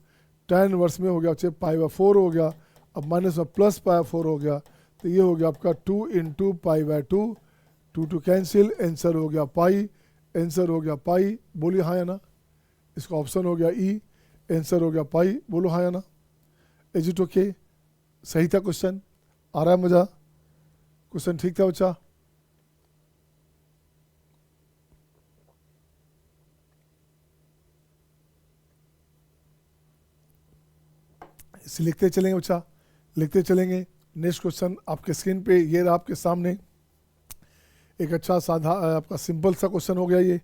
tan इनवर्स में हो गया बच्चे π/4 हो गया, अब माइनस में प्लस π/4 हो गया, तो ये हो गया आपका 2 इंटू π/2, 2 कैंसिल, आंसर हो गया पाई, आंसर हो गया पाई, बोलिए हाँ या ना। इसका ऑप्शन हो गया ई, आंसर हो गया पाई, बोलो हाँ या ना। इज इट ओके, सही था क्वेश्चन, आ रहा है मज़ा, क्वेश्चन ठीक था बच्चा। इसे लिखते चलेंगे बच्चा, लिखते चलेंगे। नेक्स्ट क्वेश्चन आपके स्क्रीन पे ये रहा आपके सामने, एक अच्छा साधा आपका सिंपल सा क्वेश्चन हो गया ये,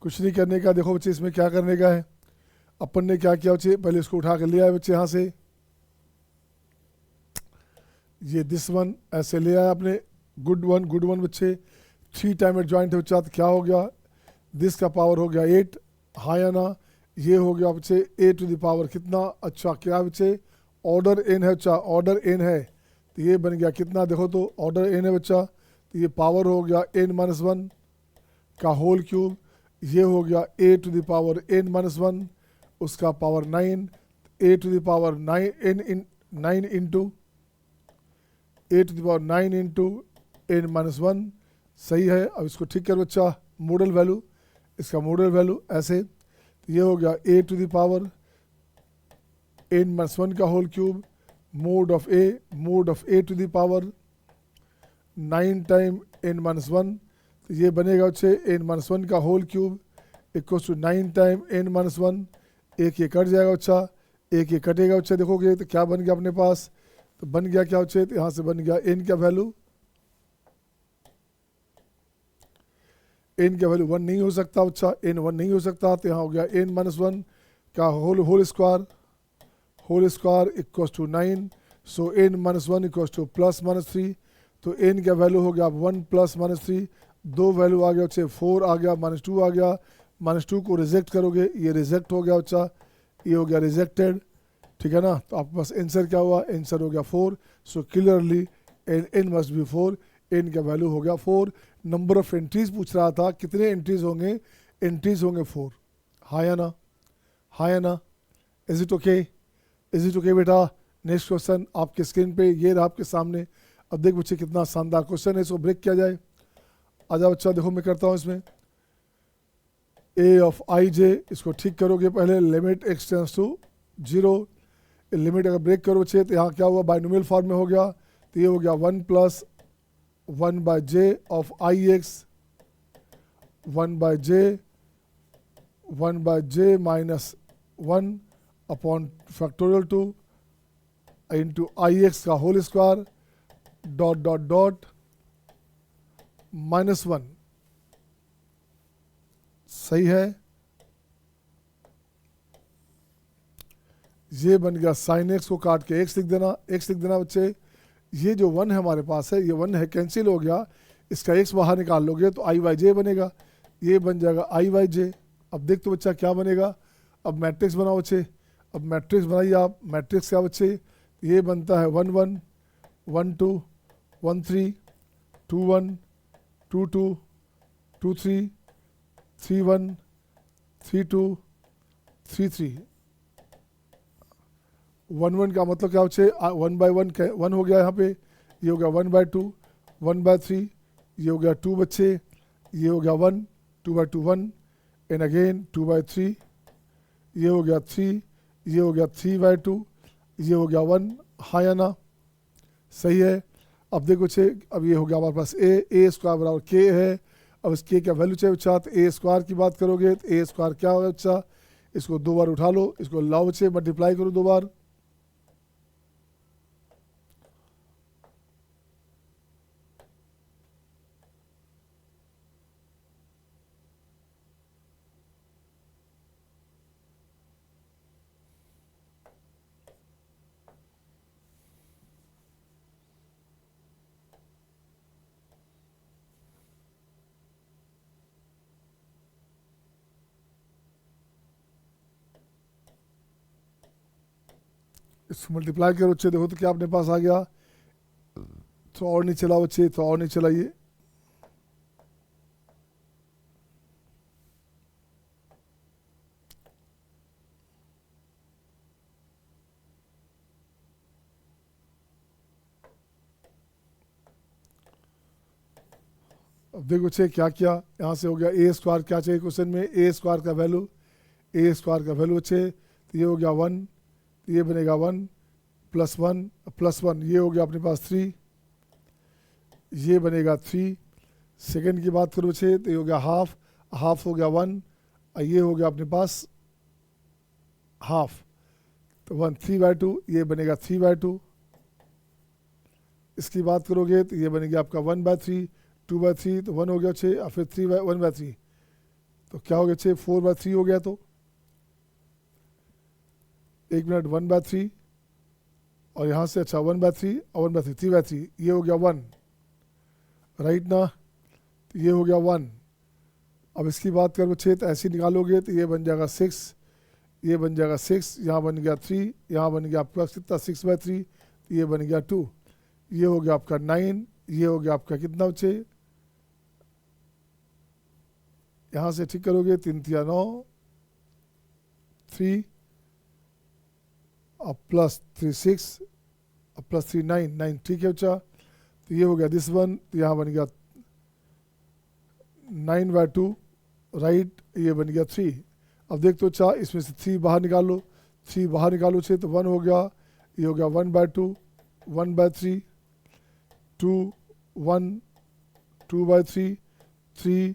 कुछ नहीं करने का। देखो बच्चे इसमें क्या करने का है, अपन ने क्या किया बच्चे, पहले इसको उठा कर लिया है बच्चे यहाँ से, ये दिस वन ऐसे ले आया आपने, गुड वन बच्चे, 3 टाइम एडजॉइंट है बच्चा, तो क्या हो गया, दिस का पावर हो गया 8, हाँ या ना, ये हो गया बच्चे a टू द पावर कितना, अच्छा क्या बच्चे, ऑर्डर n है बच्चा, ऑर्डर n है, तो ये बन गया कितना, देखो तो ऑर्डर n है बच्चा, तो ये पावर हो गया n-1 का होल क्यूब, ये हो गया a to the power n-1 उसका power 9, a to the power 9 into a to the power 9 into n-1, सही है। अब इसको ठीक कर बच्चा, मॉडल वैल्यू, इसका मॉडल वैल्यू ऐसे, तो ये हो गया a to the power n-1 का whole cube, mod of a to the power 9 time n-1, तो ये बनेगा बच्चे n-1 का whole cube equal to 9 time n-1, एक ये कट जाएगा बच्चा, एक ये कटेगा बच्चा, देखोगे तो क्या बन गया अपने पास, तो बन गया क्या बच्चे, तो यहाँ से बन गया n का वैल्यू, n का वैल्यू 1 नहीं हो सकता बच्चा, n 1 नहीं हो सकता, तो यहाँ हो गया n-1 का whole square equal to 9, so n-1 equal to +-3, तो n का वैल्यू हो गया 1 +-3, दो वैल्यू आ गया बच्चे, 4 आ गया, -2 आ गया, -2 को रिजेक्ट करोगे, ये रिजेक्ट हो गया बच्चा, ये हो गया रिजेक्टेड, ठीक है ना। तो आपके पास आंसर क्या हुआ, आंसर हो गया 4, so clearly n must be 4, n का वैल्यू हो गया 4। नंबर ऑफ एंट्रीज पूछ रहा था, कितने एंट्रीज होंगे, एंट्रीज होंगे 4, हाँ या ना, हाँ या ना, is it okay, is it okay बेटा। नेक्स्ट क्वेश्चन आपके स्क्रीन पे ये रहा आपके सामने, अब देख बच्चे कितना शानदार क्वेश्चन है, इसको ब्रेक किया जाए। आजा बच्चा, देखो मैं करता हूँ इसमें, a ऑफ आई जे, इसको ठीक करोगे पहले, limit x tends to 0, limit अगर ब्रेक करो बच्चे तो यहाँ क्या हुआ, बाइनोमियल फॉर्म में हो गया, तो ये हो गया 1 + 1/j of I x, 1/j -1 upon factorial 2 into I x का होल स्क्वायर डॉट -1, सही है। ये बन गया साइन एक्स को काट के x लिख देना, x लिख देना बच्चे, ये जो 1 है हमारे पास है, ये 1 है कैंसिल हो गया, इसका x बाहर निकाल लोगे तो i/j बनेगा, ये बन जाएगा i/j। अब देख तो बच्चा क्या बनेगा, अब मैट्रिक्स बनाओ बच्चे, अब मैट्रिक्स बनाइए आप, मैट्रिक्स क्या बच्चे, ये बनता है 1 1 1 2 1 3 2 1 2 2 2 3 3 1 3 2 3 3, 1 1 का मतलब क्या बच्चे, 1/1 1 हो गया यहाँ पे, ये हो गया 1/2 1/3, ये हो गया 2 बच्चे, ये हो गया 1 2/2 1 एंड अगेन 2/3, ये हो गया 3, ये हो गया 3/2, ये हो गया 1, हाँ या ना, सही है। अब देखो बच्चे, अब ये हो गया हमारे पास a स्क्वायर बराबर k है, अब इस k का वैल्यू चाहिए बच्चा, तो a स्क्वायर की बात करोगे तो a स्क्वायर क्या होगा बच्चा, इसको 2 बार उठा लो, इसको लाओ बच्चे मल्टीप्लाई करो 2 बार, इसको मल्टीप्लाई करो बच्चे, देखो तो क्या अपने पास आ गया, तो और नहीं चला बच्चे, तो और नहीं चलाइए, अब देखो बच्चे क्या किया, यहाँ से हो गया a स्क्वायर, क्या चाहिए क्वेश्चन में, a स्क्वायर का वैल्यू, a स्क्वायर का वैल्यू बच्चे, तो ये हो गया 1, तो ये बनेगा 1 + 1 ये हो गया अपने पास 3, ये बनेगा 3, सेकंड की बात करो बच्चे तो ये हो गया हाफ हो गया 1, ये हो गया अपने पास हाफ, तो 1 3/2, ये बनेगा 3/2। इसकी बात करोगे तो ये बनेगा आपका 1/3, 2/3 तो 1 हो गया 6, और फिर 1/3 तो क्या हो गया 6, 4/3 हो गया। तो 1 मिनट 1/3 और यहाँ से अच्छा 1/3 और 1/3 3/3, ये हो गया 1, राइट ना। तो ये हो गया 1। अब इसकी बात करो बच्चे तो ऐसे निकालोगे तो ये बन जाएगा 6, ये बन जाएगा 6, यहाँ बन गया 3, यहाँ बन गया आपका कितना 6/3, तो ये बन गया 2, ये हो गया आपका 9, ये हो गया आपका कितना बच्चे, यहाँ से ठीक करोगे 3 3 9, 3 और प्लस 3 6 और प्लस 3 9 9, ठीक है बच्चा। तो ये हो गया दिस वन, तो यहाँ बन गया 9/2, राइट, ये बन गया 3। अब देख तो अच्छा इसमें से 3 बाहर निकालो, 3 बाहर निकालो छे तो 1 हो गया, ये हो गया 1/2, 1/3, 2 1, 2/3, 3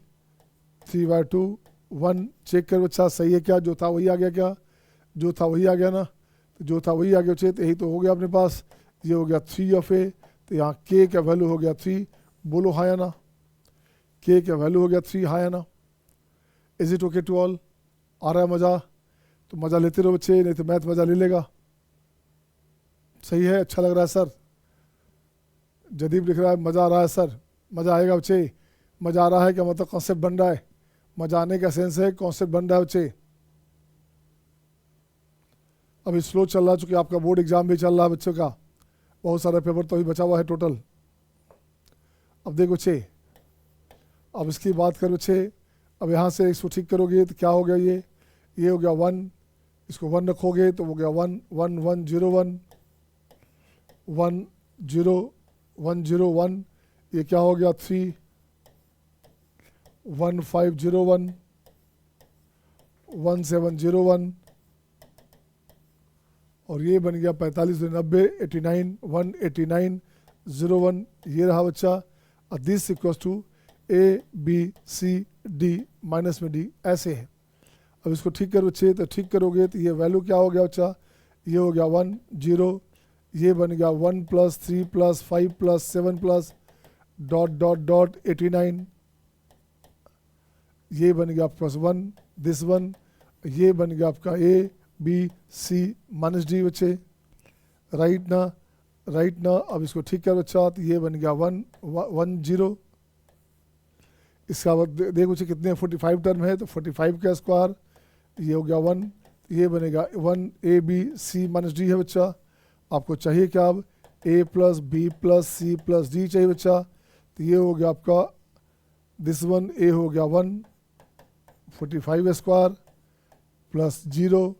3/2, 1। चेक कर बच्चा सही है क्या, जो था वही आ गया क्या, जो था वही आ गया ना। तो जो था वही आ गया बच्चे, तो यही तो हो गया अपने पास, ये हो गया 3 ऑफ ए। तो यहाँ के का वैल्यू हो गया 3, बोलो हाँ या ना, के का वैल्यू हो गया 3, हाँ या ना। Is it okay to all, आ रहा है मज़ा? तो मज़ा लेते रहो बच्चे, नहीं तो मैथ मज़ा ले लेगा। सही है, अच्छा लग रहा है सर, जदीब लिख रहा है मज़ा आ रहा है सर, मज़ा आएगा बच्चे। मज़ा आ रहा है क्या मतलब कॉन्सेप्ट बन रहा है, मज़ा आने का सेंस है कॉन्सेप्ट बन रहा है बच्चे। अभी स्लो चल रहा है चूँकि आपका बोर्ड एग्जाम भी चल रहा है बच्चों का, बहुत सारा पेपर तो अभी बचा हुआ है टोटल। अब देखो बच्चे, अब इसकी बात करो बच्चे, अब यहाँ से इसको ठीक करोगे तो क्या हो गया, ये हो गया 1, इसको 1 रखोगे तो हो गया 1 1 1 0 1 1 0 1 0 1, ये क्या हो गया 3 1 5 0 1 1 7 0 1, और ये बन गया 45 90 89 1 89 0 1, ये रहा बच्चा। और this equals to A B C D minus में डी, ऐसे है। अब इसको ठीक करो बच्चे, तो ठीक करोगे तो ये वैल्यू क्या हो गया बच्चा, ये हो गया 1 0, ये बन गया 1 + 3 + 5 + 7 + ... 89, ये बन गया आपके पास 1 दिस 1, ये बन गया आपका A B C minus D बच्चे, राइट ना, राइट ना। अब इसको ठीक कर बच्चा, तो ये बन गया 1 1 0। इसका बाद देखो बच्चे कितने 45 टर्म है, तो 45 का स्क्वायर, ये हो गया 1, ये बनेगा 1 A B C minus D है बच्चा। आपको चाहिए क्या, अब a + b + c + d चाहिए बच्चा। तो ये हो गया आपका दिस 1, a हो गया 1 45 स्क्वायर प्लस 0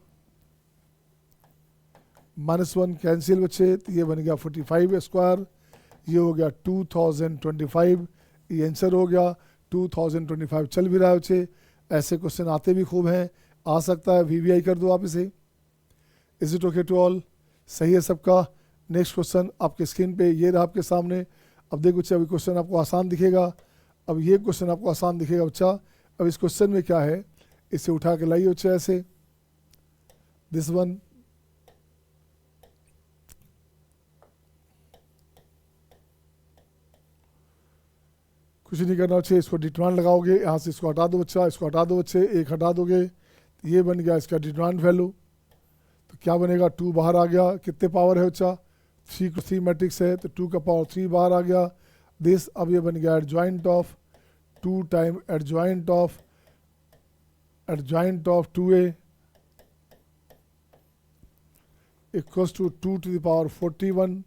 -1 कैंसिल बच्चे, तो ये बन गया 45 स्क्वायर, ये हो गया 2025, ये आंसर हो गया 2025। चल भी रहा है बच्चे, ऐसे क्वेश्चन आते भी खूब हैं, आ सकता है वीवीआई कर दो आप इसे। Is it okay to all, सही है सबका। नेक्स्ट क्वेश्चन आपके स्क्रीन पे ये रहा आपके सामने। अब देखो बच्चे, अभी क्वेश्चन आपको आसान दिखेगा, अब ये क्वेश्चन आपको आसान दिखेगा बच्चा। अब इस क्वेश्चन में क्या है, इसे उठा के लाइए बच्चे ऐसे, दिस वन, कुछ नहीं करना बच्चे, इसको डिटरमिनेंट लगाओगे, यहाँ से इसको हटा दो बच्चा, इसको हटा दो बच्चे, एक हटा दोगे, ये बन गया इसका डिटरमिनेंट वैल्यू। तो क्या बनेगा, 2 बाहर आ गया, कितने पावर है बच्चा, 3 मैट्रिक्स है, तो 2 का पावर 3 बाहर आ गया। दिस, अब ये बन गया adjoint of 2 time adjoint of 2a equals to 2 to the power 41,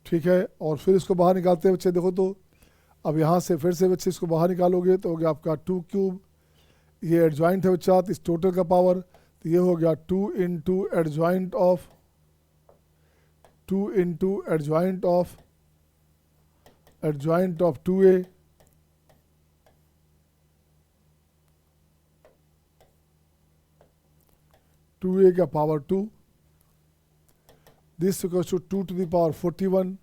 ठीक है। और फिर इसको बाहर निकालते हैं बच्चे, देखो तो अब यहाँ से फिर से बच्चे इसको बाहर निकालोगे तो हो गया आपका 2 क्यूब, ये एडजॉइंट है बच्चा, तो इस टोटल का पावर, तो ये हो गया 2 into adjoint of 2 into adjoint of 2a, का power 2, this equals to 2 to the power 41।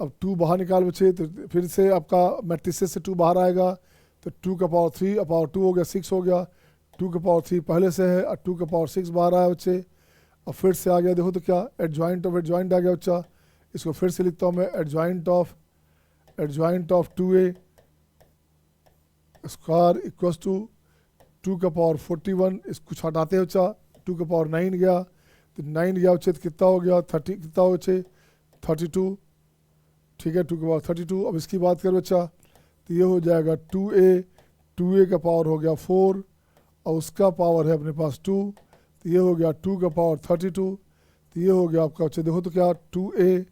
अब 2 बाहर निकाल बच्चे, तो फिर से आपका मैट्रिसेस से 2 बाहर आएगा, तो 2 का पावर 3 और पावर 2 हो गया 6 हो गया, 2 का पावर 3 पहले से है और 2 का पावर 6 बाहर आया बच्चे। और फिर से आ गया, देखो तो क्या एडजॉइंट ऑफ एडजॉइंट आ गया बच्चा। इसको फिर से लिखता हूँ मैं, adjoint of 2a square equals to 2 का पावर 41, इसको हटाते हैं बच्चा, 2 का पावर 9 गया, तो 9 गया बच्चे तो कितना हो गया 30, कितना हो बच्चे 32, ठीक है 2 का पावर 32। अब इसकी बात करें बच्चा तो ये हो जाएगा 2a का पावर हो गया 4 और उसका पावर है अपने पास 2, तो ये हो गया 2 का पावर 32, तो ये हो गया आपका बच्चे देखो तो क्या 2a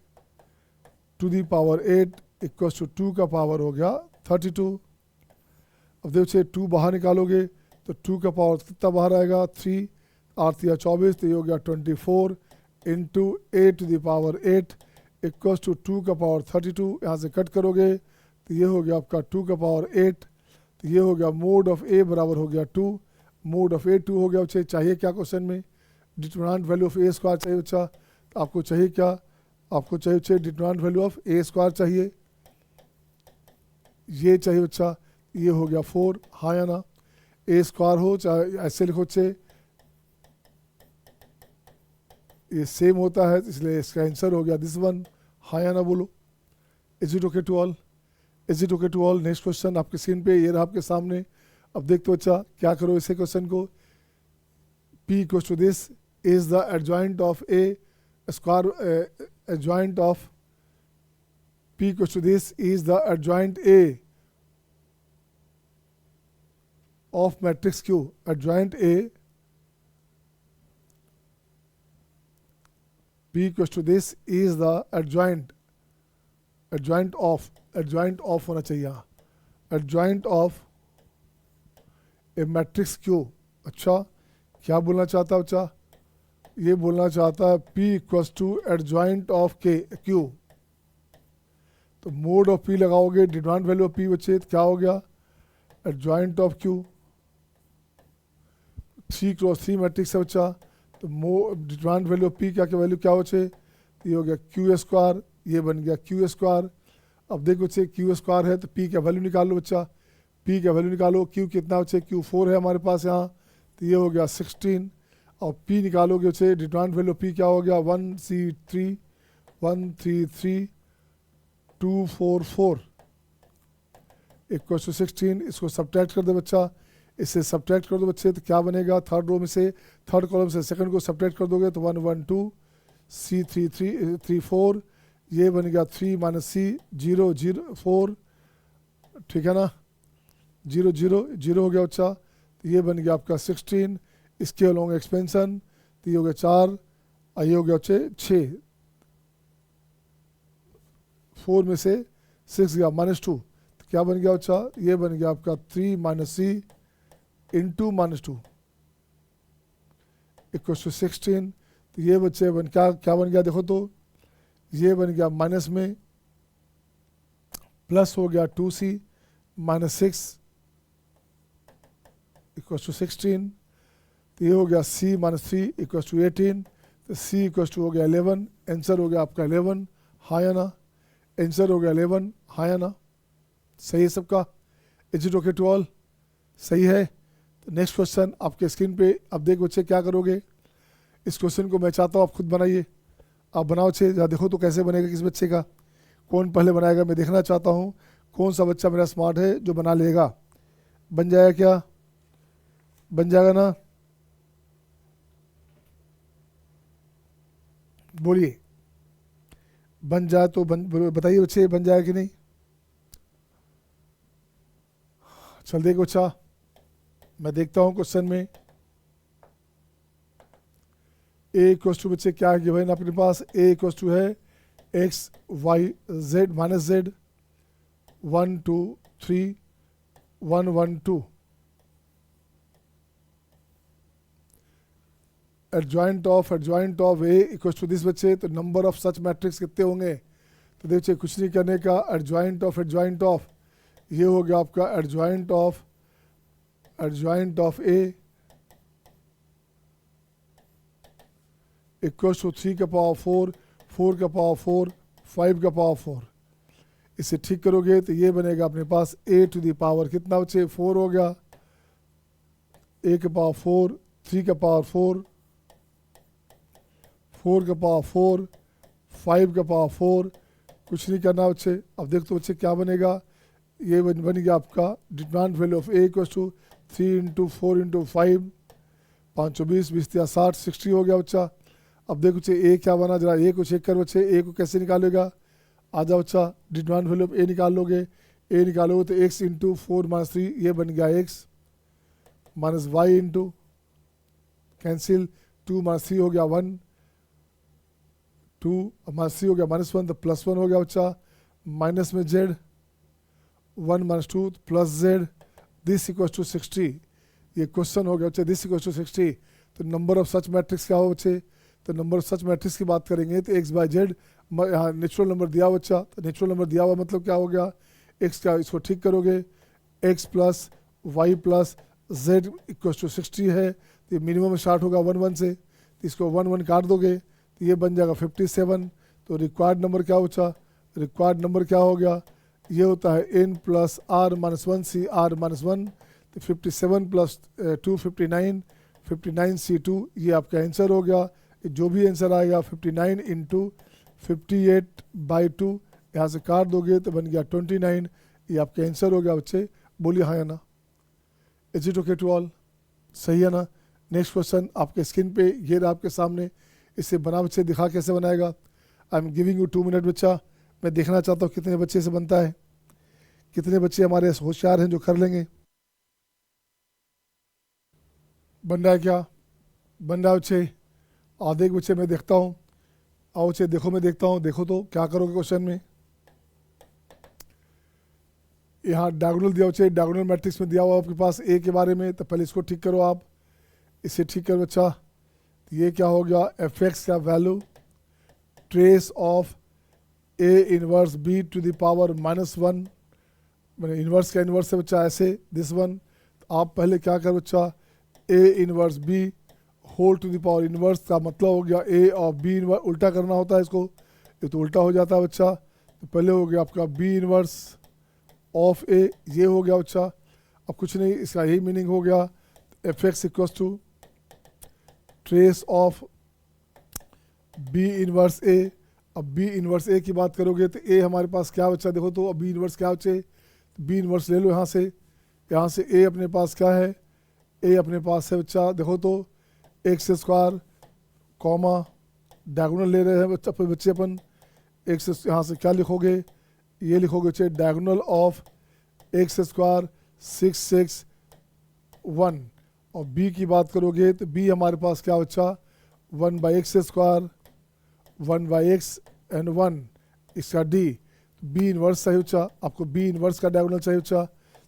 to the power 8 equals to 2 का पावर हो गया 32। अब देखो 2 बाहर निकालोगे तो 2 का पावर कितना बाहर आएगा 3, 8 या 24, तो ये हो गया 24 into A to the power 8 equals to 2 का पावर 32। यहाँ से कट करोगे तो ये हो गया आपका 2 का पावर 8, तो ये हो गया मोड ऑफ ए बराबर हो गया 2, मोड ऑफ ए 2 हो गया बच्चे। चाहिए क्या क्वेश्चन में, determinant value of A square चाहिए बच्चा, तो आपको चाहिए क्या, आपको चाहिए बच्चे determinant value of A square चाहिए, ये चाहिए बच्चा, ये हो गया 4, हाँ या ना। ए स्क्वायर हो चाहे ऐसे लिखो बच्चे, ये सेम होता है इसलिए इसका आंसर हो गया दिस वन, हाँ या ना बोलो। Is it okay to all, is it okay to all. Next question आपके स्क्रीन पे ये रहा आपके सामने। अब देखते बच्चा क्या करो इसे क्वेश्चन को, P equals to this is the adjoint of A square, adjoint of P equals to this is the adjoint A of matrix Q, adjoint A, P equals to this is the adjoint of होना चाहिए यहाँ, adjoint of a matrix Q। अच्छा क्या बोलना चाहता है बच्चा, ये बोलना चाहता है P equals to adjoint of Q। तो मोड ऑफ P लगाओगे, डिटरमिनेंट वैल्यू ऑफ P बच्चे क्या हो गया adjoint of Q, 3 cross 3 matrix है बच्चा, तो डिटरमिनेंट वैल्यू ऑफ P क्या वैल्यू क्या हो बच्चे, ये हो गया क्यू स्क्वायर, ये बन गया क्यू स्क्वायर। अब देखो बच्चे क्यू स्क्वायर है तो P का वैल्यू निकालो बच्चा, P का वैल्यू निकालो, Q कितना बच्चे Q4 है हमारे पास यहाँ, तो ये हो गया 16 और P निकालोगे बच्चे डिटरमिनेंट वैल्यू P क्या हो गया 133 इक्वल टू 16। इसको सब्ट्रैक्ट कर दो बच्चा, इससे सब्ट्रैक्ट कर दो बच्चे तो क्या बनेगा, थर्ड रो में से थर्ड कॉलम से सेकंड को सब्ट्रैक्ट कर दोगे तो 1 1 2 C 3 3 3 4, ये बन गया 3 माइनस C 0 0 4, ठीक है ना, 0 0 0 हो गया बच्चा, तो ये बन गया आपका 16, इसके अलॉन्ग एक्सपेंशन, तो ये हो गया 4 और ये हो गया बच्चे 6, 4 में से 6 गया -2, तो क्या बन गया बच्चा, ये बन गया आपका 3 minus C into -2 equal to 16। तो ये बच्चे क्या बन गया देखो तो, ये बन गया माइनस में प्लस हो गया 2C -6 इक्वल टू 16, तो ये हो गया C -3 इक्वल टू 18, तो C इक्वल टू हो गया 11, आंसर हो गया आपका 11, हाँ या ना, आंसर हो गया 11, हाँ या ना, सही है सबका, is it okay to all, सही है। तो नेक्स्ट क्वेश्चन आपके स्क्रीन पे, अब देखो बच्चे क्या करोगे, इस क्वेश्चन को मैं चाहता हूँ आप खुद बनाइए, आप बनाओ बच्चे, जरा देखो तो कैसे बनेगा, किस बच्चे का, कौन पहले बनाएगा, मैं देखना चाहता हूँ कौन सा बच्चा मेरा स्मार्ट है जो बना लेगा। बन जाएगा क्या, बन जाएगा ना, बोलिए, बन जाए तो बताइए बच्चे, बन जाए कि नहीं। चल देखो अच्छा, मैं देखता हूँ क्वेश्चन में ए इक्वल टू बच्चे क्या है गिवन अपने पास, ए इक्वल टू है X Y Z minus Z 1 2 3 1 1 2, adjoint of A equal to this बच्चे, तो नंबर ऑफ सच मैट्रिक्स कितने होंगे, तो देखिए कुछ नहीं करने का, एडजॉइंट ऑफ ये हो गया आपका adjoint of A equal to 3 का पावर 4 4 का पावर 4 5 का पावर 4। इसे ठीक करोगे तो ये बनेगा अपने पास ए टू दी पावर कितना बच्चे 4 हो गया, ए का पावर 4 3 का पावर 4 4 का पावर 4, 5 का पावर 4, कुछ नहीं करना बच्चे। अब देख तो बच्चे क्या बनेगा, ये बन गया आपका determinant value of A equals to 3 into 4 into 5, 520, 20 या 60, 60 हो गया बच्चा। अब देखो बच्चे ए क्या बना, जरा ए को चेक कर बच्चे, ए को कैसे निकालेगा, आ जाओ बच्चा, डिटरमिनेंट वैल्यू ऑफ ए निकाल लोगे, ए निकालोगे तो x इंटू 4 माइनस 3, ये बन गया x minus Y into cancel 2 minus 3 हो गया 1, 2 माइनस 3 हो गया माइनस 1, तो प्लस 1 हो गया बच्चा, माइनस में z, 1 minus 2 plus z, this equals to 60। ये क्वेश्चन हो गया बच्चे, दिस इक्वल्स टू 60। तो नंबर ऑफ सच मैट्रिक्स क्या हो बच्चे, तो नंबर ऑफ सच मैट्रिक्स की बात करेंगे तो x बाई जेड, यहाँ नेचुरल नंबर दिया हुआ बच्चा, तो नेचुरल नंबर दिया हुआ मतलब क्या हो गया, x का इसको ठीक करोगे, x plus Y plus Z equals to 60 है, तो ये मिनिमम स्टार्ट होगा 1 1 से, तो इसको 1 1 काट दोगे तो ये बन जाएगा 57। तो रिक्वायर्ड नंबर क्या बचा, रिक्वायर्ड नंबर क्या हो गया, ये होता है n प्लस r माइनस 1 सी r माइनस 1, तो 57 प्लस 2 59, 59 C2, ये आपका आंसर हो गया। जो भी आंसर आएगा 59 इंटू 58/2, यहाँ से काट दोगे तो बन गया 29, ये आपका आंसर हो गया बच्चे। बोलिए हाँ या ना, is it okay to all, सही है ना। नेक्स्ट क्वेश्चन आपके स्क्रीन पे ये रहा आपके सामने, इसे बना बच्चे दिखा कैसे बनाएगा। I am giving you 2 minute बच्चा, मैं देखना चाहता हूँ कितने बच्चे से बनता है, कितने बच्चे हमारे होशियार हैं जो कर लेंगे। बन रहा है क्या, बन रहा है बच्चे, आधे बच्चे मैं देखता हूँ, आओ बच्चे देखो, मैं देखता हूँ, देखो तो क्या करोगे क्वेश्चन में। यहाँ डायगोनल दिया बच्चे, डायगोनल मैट्रिक्स में दिया हुआ आपके पास ए के बारे में, तो पहले इसको ठीक करो आप, इसे ठीक करो बच्चा। तो ये क्या हो गया, एफ एक्स का value trace of A inverse B to the power -1, मैंने इन्वर्स का इन्वर्स है बच्चा ऐसे, दिस वन। आप पहले क्या कर बच्चा, A inverse B whole to the power inverse का मतलब हो गया ए और बी इनवर्स, उल्टा करना होता है इसको, ये तो उल्टा हो जाता है बच्चा। तो पहले हो गया आपका बी इनवर्स ऑफ ए, ये हो गया बच्चा। अब कुछ नहीं, इसका यही मीनिंग हो गया, F X equals to trace of B inverse A. अब बी इनवर्स ए की बात करोगे तो ए हमारे पास क्या बच्चा, देखो तो अब बी इनवर्स क्या बच्चे, बी इनवर्स ले लो यहाँ से ए अपने पास क्या है, ए अपने पास है बच्चा, देखो तो एक्स स्क्वायर कॉमा डायगोनल ले रहे हैं बच्चे अपन, एक्स यहाँ से क्या लिखोगे, ये लिखोगे बच्चे डायगोनल ऑफ एक्स स्क्वायर 6 6 1। और बी की बात करोगे तो बी हमारे पास क्या बच्चा, 1/x स्क्वायर 1/x एंड 1, इसका डी, बी इनवर्स चाहिए बच्चा, आपको बी इनवर्स का डायगोनल चाहिए बच्चा,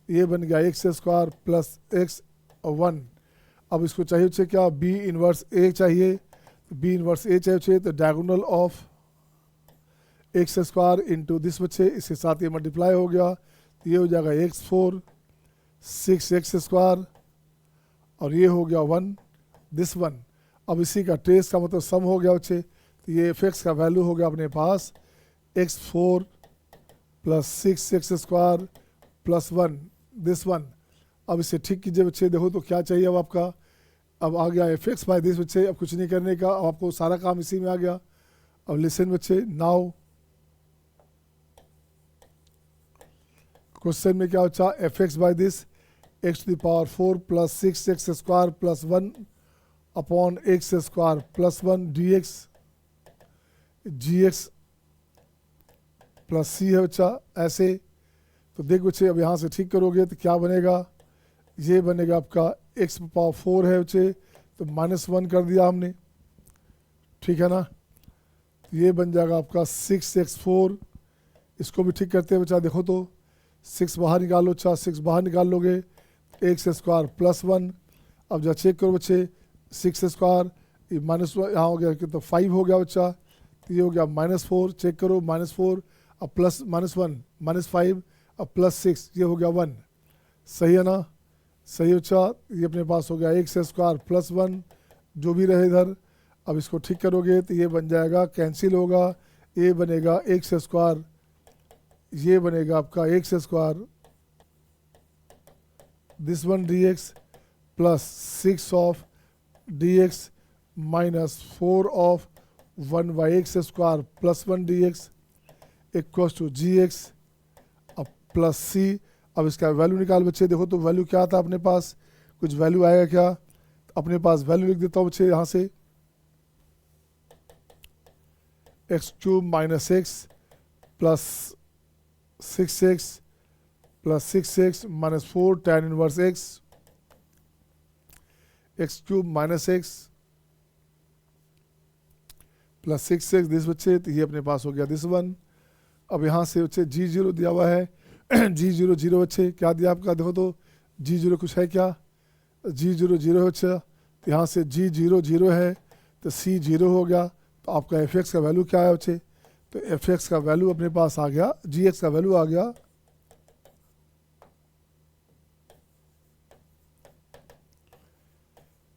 ये बन गया एक्स स्क्वायर प्लस एक्स और 1। अब इसको चाहिए बच्चे क्या, बी इनवर्स ए चाहिए, बी इनवर्स ए चाहिए तो diagonal of x square into this बच्चे, इसके साथ ये मल्टीप्लाई हो गया, तो ये हो जाएगा x4 6x स्क्वायर और ये हो गया 1 दिस 1। अब इसी का ट्रेस का मतलब सम हो गया बच्चे, तो ये एफ एक्स का वैल्यू हो गया अपने पास x4 plus 6x square plus 1 this 1। अब इसे ठीक कीजिए बच्चे, देखो तो क्या चाहिए अब आपका, अब आ गया एफ एक्स बाई दिस बच्चे, अब कुछ नहीं करने का, अब आपको सारा काम इसी में आ गया। अब लिसन बच्चे, नाउ क्वेश्चन में क्या बचा, F X by this X to the power 4 plus 6x square plus 1 upon X square plus 1 D X G X plus C है बच्चा ऐसे। तो देख बच्चे अब यहाँ से ठीक करोगे तो क्या बनेगा, ये बनेगा आपका x पावर 4 है बच्चे, तो -1 कर दिया हमने, ठीक है ना। ये बन जाएगा आपका 6x4, इसको भी ठीक करते हैं बच्चा, देखो तो 6 बाहर निकालो बच्चा, 6 बाहर निकाल लोगे एक्स स्क्वायर प्लस 1। अब जब चेक करो बच्चे 6 स्क्वायर ये -1 यहाँ हो गया कि तो 5 हो गया बच्चा, तो ये हो गया -4, चेक करो -4 अब प्लस -1 -5 अब प्लस 6, ये हो गया 1, सही है ना, सही बच्चा। ये अपने पास हो गया एक्स स्क्वायर प्लस 1 जो भी रहे इधर। अब इसको ठीक करोगे तो ये बन जाएगा, कैंसिल होगा, ये बनेगा एक्स स्क्वायर, ये बनेगा आपका X square this 1 D X plus 6 of D X minus 4 of 1/x² plus 1 dx equal to gx अब प्लस c। अब इसका वैल्यू निकाल बच्चे। देखो तो वैल्यू क्या था अपने पास, कुछ वैल्यू आएगा क्या? अपने पास वैल्यू लिख देता हूँ बच्चे यहाँ से, x³ minus x plus 6x plus 6x minus 4 tan inverse x, x³ minus x plus 6x this बच्चे, तो ये अपने पास हो गया दिस वन। अब यहाँ से बच्चे g0 दिया हुआ है g0 0 बच्चे क्या दिया आपका, देखो तो g0 कुछ है क्या, g0 0 है बच्चा, तो यहाँ से g0 0 है तो c 0 हो गया। तो आपका fx का वैल्यू क्या है बच्चे, तो fx का वैल्यू अपने पास आ गया, gx का वैल्यू आ गया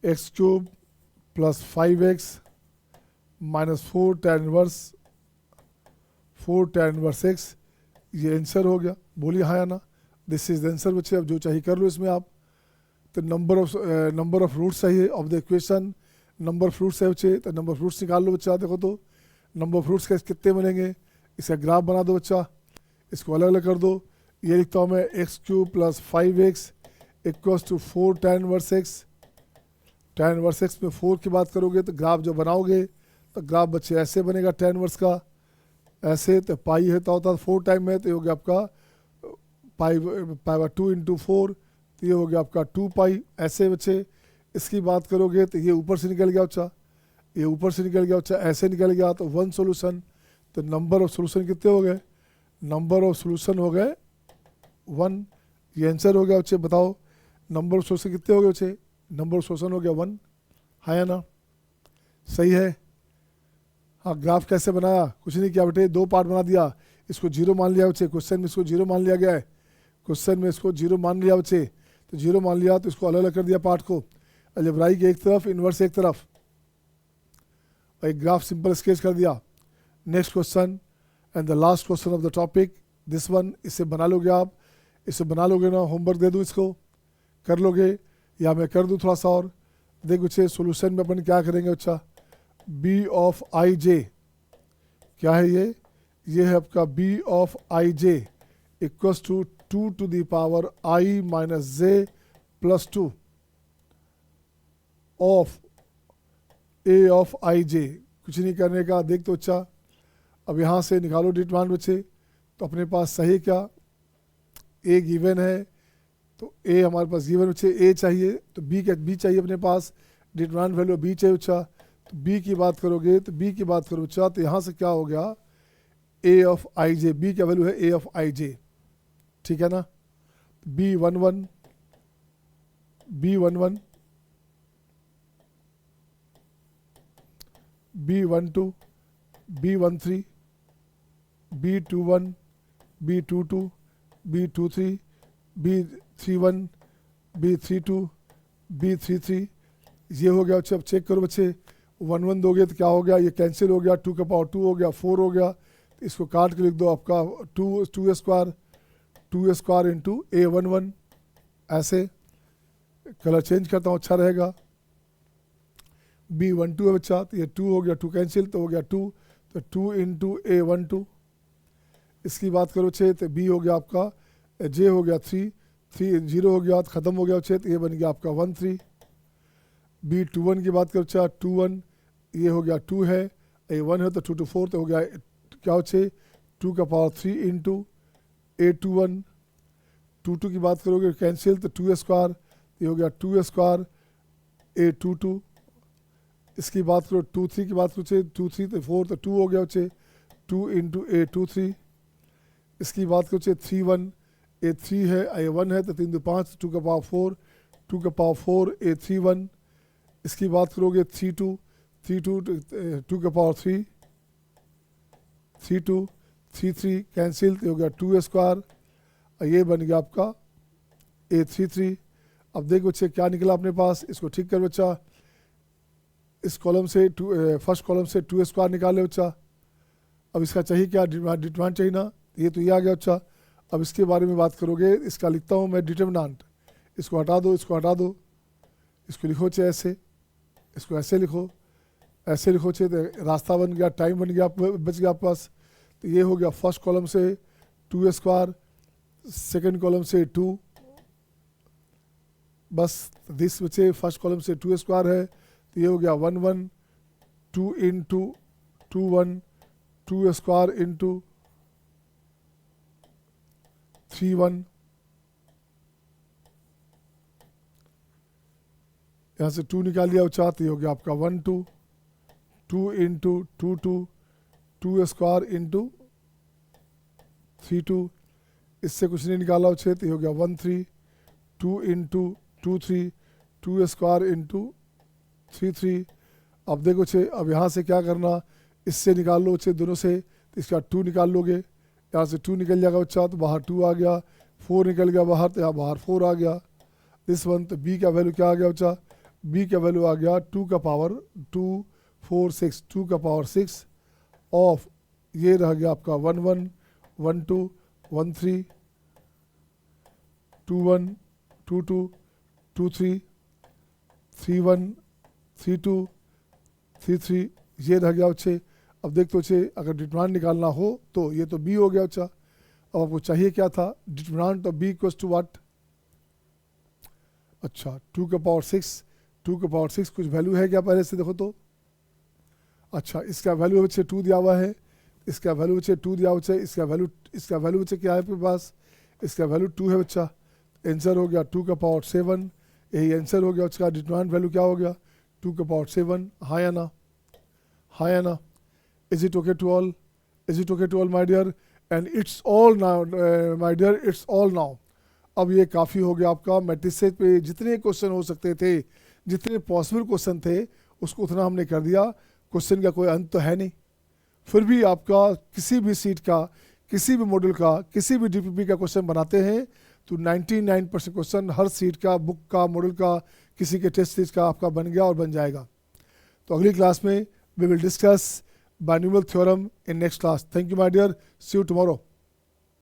x³ plus 5x minus 4 tan inverse x। ये आंसर हो गया, बोलिए हाँ या ना। दिस इज द आंसर बच्चे। अब जो चाहिए कर लो इसमें आप। तो नंबर ऑफ रूट्स चाहिए of the equation, number of roots है बच्चे, तो नंबर ऑफ रूट्स निकाल लो बच्चा। देखो तो नंबर ऑफ रूट्स के कितने बनेंगे, इसका ग्राफ बना दो बच्चा, इसको अलग अलग कर दो। ये लिखता हूँ मैं x³ plus 5x equals to 4 tan inverse x। tan inverse x में 4 की बात करोगे तो ग्राफ जो बनाओगे तो ग्राफ बच्चे ऐसे बनेगा tan इनवर्स का, ऐसे। तो पाई है तो होता 4 टाइम है, तो ये हो गया आपका पाई 2 इंटू 4, तो ये हो गया आपका 2 पाई ऐसे बच्चे। इसकी बात करोगे तो ये ऊपर से निकल गया बच्चा, ये ऊपर से निकल गया बच्चा, ऐसे निकल गया तो 1 सोल्यूशन। तो नंबर ऑफ सोल्यूशन कितने हो गए, नंबर ऑफ सोल्यूशन हो गए 1। ये आंसर हो गया बच्चे। बताओ नंबर ऑफ सोल्यूशन कितने हो गए बच्चे, नंबर ऑफ सोल्यूशन हो गया 1, हाँ या ना, सही है। हाँ ग्राफ कैसे बनाया, कुछ नहीं किया बेटे, 2 पार्ट बना दिया। इसको 0 मान लिया बच्चे, क्वेश्चन में इसको 0 मान लिया गया है, क्वेश्चन में इसको 0 मान लिया बच्चे। तो 0 मान लिया तो इसको अलग अलग कर दिया पार्ट को, अलजेब्राइक एक तरफ, इन्वर्स एक तरफ, और एक ग्राफ सिंपल स्केच कर दिया। Next question and the last question of the topic this one. इसे बना लोगे आप, इसे बना लोगे ना, होमवर्क दे दूँ इसको, कर लोगे या मैं कर दूँ थोड़ा सा और। देख बच्चे सोल्यूशन में अपन क्या करेंगे बच्चा, b ऑफ आई जे क्या है ये है आपका b of I J equals to 2 to the power I minus J plus 2 of a of I J. कुछ नहीं करने का, देख तो अच्छा। अब यहाँ से निकालो डिटरमिनेंट बच्चे, तो अपने पास सही क्या, a गिवन है तो a हमारे पास गिवन बच्चे, a चाहिए तो b चाहिए अपने पास, डिटरमिनेंट वैल्यू b चाहिए बच्चा। तो b की बात करोगे तो b की बात करो बच्चा, तो यहाँ से क्या हो गया a of I J, b का वैल्यू है a ऑफ आई जे, ठीक है ना। B11 B12 B12 B13 B21 B22 B23 B31 B32 B33 ये हो गया बच्चे। अब चेक करो बच्चे, 1 1 दोगे तो क्या हो गया, ये कैंसिल हो गया, 2 का पावर 2 हो गया, 4 हो गया, तो इसको काट के लिख दो आपका 2 स्क्वायर इंटू A11, ऐसे। कलर चेंज करता हूँ, अच्छा रहेगा। B12 है बच्चा, तो ये 2 हो गया, 2 कैंसिल तो हो गया 2, तो 2 इंटू A12। इसकी बात करो बच्चे तो B हो गया आपका, J हो गया 3 0 हो गया, तो ख़त्म हो गया बच्चे, तो ये बन गया आपका 1 3। B21 की बात करो बच्चा 2 1, ये हो गया 2 है, A1 है तो 2 to 4, तो हो गया क्या बच्चे 2 का पावर 3 इंटू A21। 2 2 की बात करोगे कैंसिल तो 2 स्क्वायर, ये हो गया 2 स्क्वायर A22। इसकी बात करो 2 3 की बात करो 2 3 तो 4, तो 2 हो गया बच्चे 2 इंटू A23। इसकी बात करो 3 1 A3 है, A1 है तो 3 2 5, 2 का पावर 4, 2 का पावर 4 A31। इसकी बात करोगे 3 2 2 का पावर 3 3 2 3 3 कैंसिल तो हो गया 2 स्क्वायर, और ये बन गया आपका A33। अब देखो बच्चे क्या निकला अपने पास, इसको ठीक कर बच्चा। इस कॉलम से फर्स्ट कॉलम से 2 स्क्वायर निकाले बच्चा। अब इसका चाहिए क्या, डिटरमिनेंट चाहिए ना, ये तो ये आ गया बच्चा। अब इसके बारे में बात करोगे, इसका लिखता हूँ मैं डिटरमिनेंट, इसको हटा दो, इसको हटा दो, इसको लिखो चाहे ऐसे, इसको ऐसे लिखो, ऐसे लिखो छे तो रास्ता बन गया, टाइम बन गया, बच गया आपके पास। तो ये हो गया फर्स्ट कॉलम से 2 स्क्वायर, सेकेंड कॉलम से 2, बस दिस बचे, फर्स्ट कॉलम से 2 स्क्वायर है तो ये हो गया 1 1, 2 इंटू 2 1, 2 स्क्वायर इंटू 3 1, यहाँ से 2 निकाल लिया उच्चा तो ये हो गया आपका 1 2, 2 इंटू 2 2, 2 स्क्वायर इंटू 3 2, इससे कुछ नहीं निकाला उच्छे तो ये हो गया 1 3, 2 इंटू 2 3, 2 स्क्वायर इंटू 3 3। अब देखो छे, अब यहाँ से क्या करना, इससे निकाल लो छे दोनों से, तो इसका 2 निकाल लोगे, यहाँ से 2 निकल जाएगा बच्चा तो बाहर 2 आ गया, 4 निकल गया बाहर तो यहाँ बाहर 4 आ गया। दिस वन, तो बी का वैल्यू क्या आ गया बच्चा, बी का वैल्यू आ गया 2 का पावर 2 4 6, 2 का पावर 6 ऑफ, ये रह गया आपका 1 1 1 2 1 3, 2 1 2 2 2 3, 3 1 3 2 3 3, ये रह गया अच्छे। अब देख तो अच्छे, अगर डिटरमिनेंट निकालना हो तो ये तो बी हो गया अच्छा। अब आपको चाहिए क्या था, determinant of B equals to what, अच्छा 2 का पावर 6, 2 का पावर 6 कुछ वैल्यू है क्या पहले से देखो तो, अच्छा इसका वैल्यू बच्चे 2 दिया हुआ है, इसका वैल्यू बच्चे 2 दिया हुआ है, इसका वैल्यू बच्चे क्या है आपके पास, इसका वैल्यू 2 है बच्चा। आंसर हो गया 2 का पावर 7, यही आंसर हो गया उसका। डिटरमिनेंट वैल्यू क्या हो गया 2 का पावर 7, हाँ या ना, हाँ या ना। Is it okay to all, is it okay to all my dear, and it's all now my dear, it's all now. अब ये काफ़ी हो गया आपका, मैट्रिसेस पे जितने क्वेश्चन हो सकते थे, जितने पॉसिबल क्वेश्चन थे उसको उतना हमने कर दिया। क्वेश्चन का कोई अंत तो है नहीं, फिर भी आपका किसी भी सीट का, किसी भी मॉडल का, किसी भी डीपीपी का क्वेश्चन बनाते हैं तो 99% क्वेश्चन हर सीट का, बुक का, मॉडल का, किसी के टेस्ट सीट का आपका बन गया और बन जाएगा। तो अगली क्लास में we will discuss binomial theorem in next class. Thank you my dear, see you tomorrow.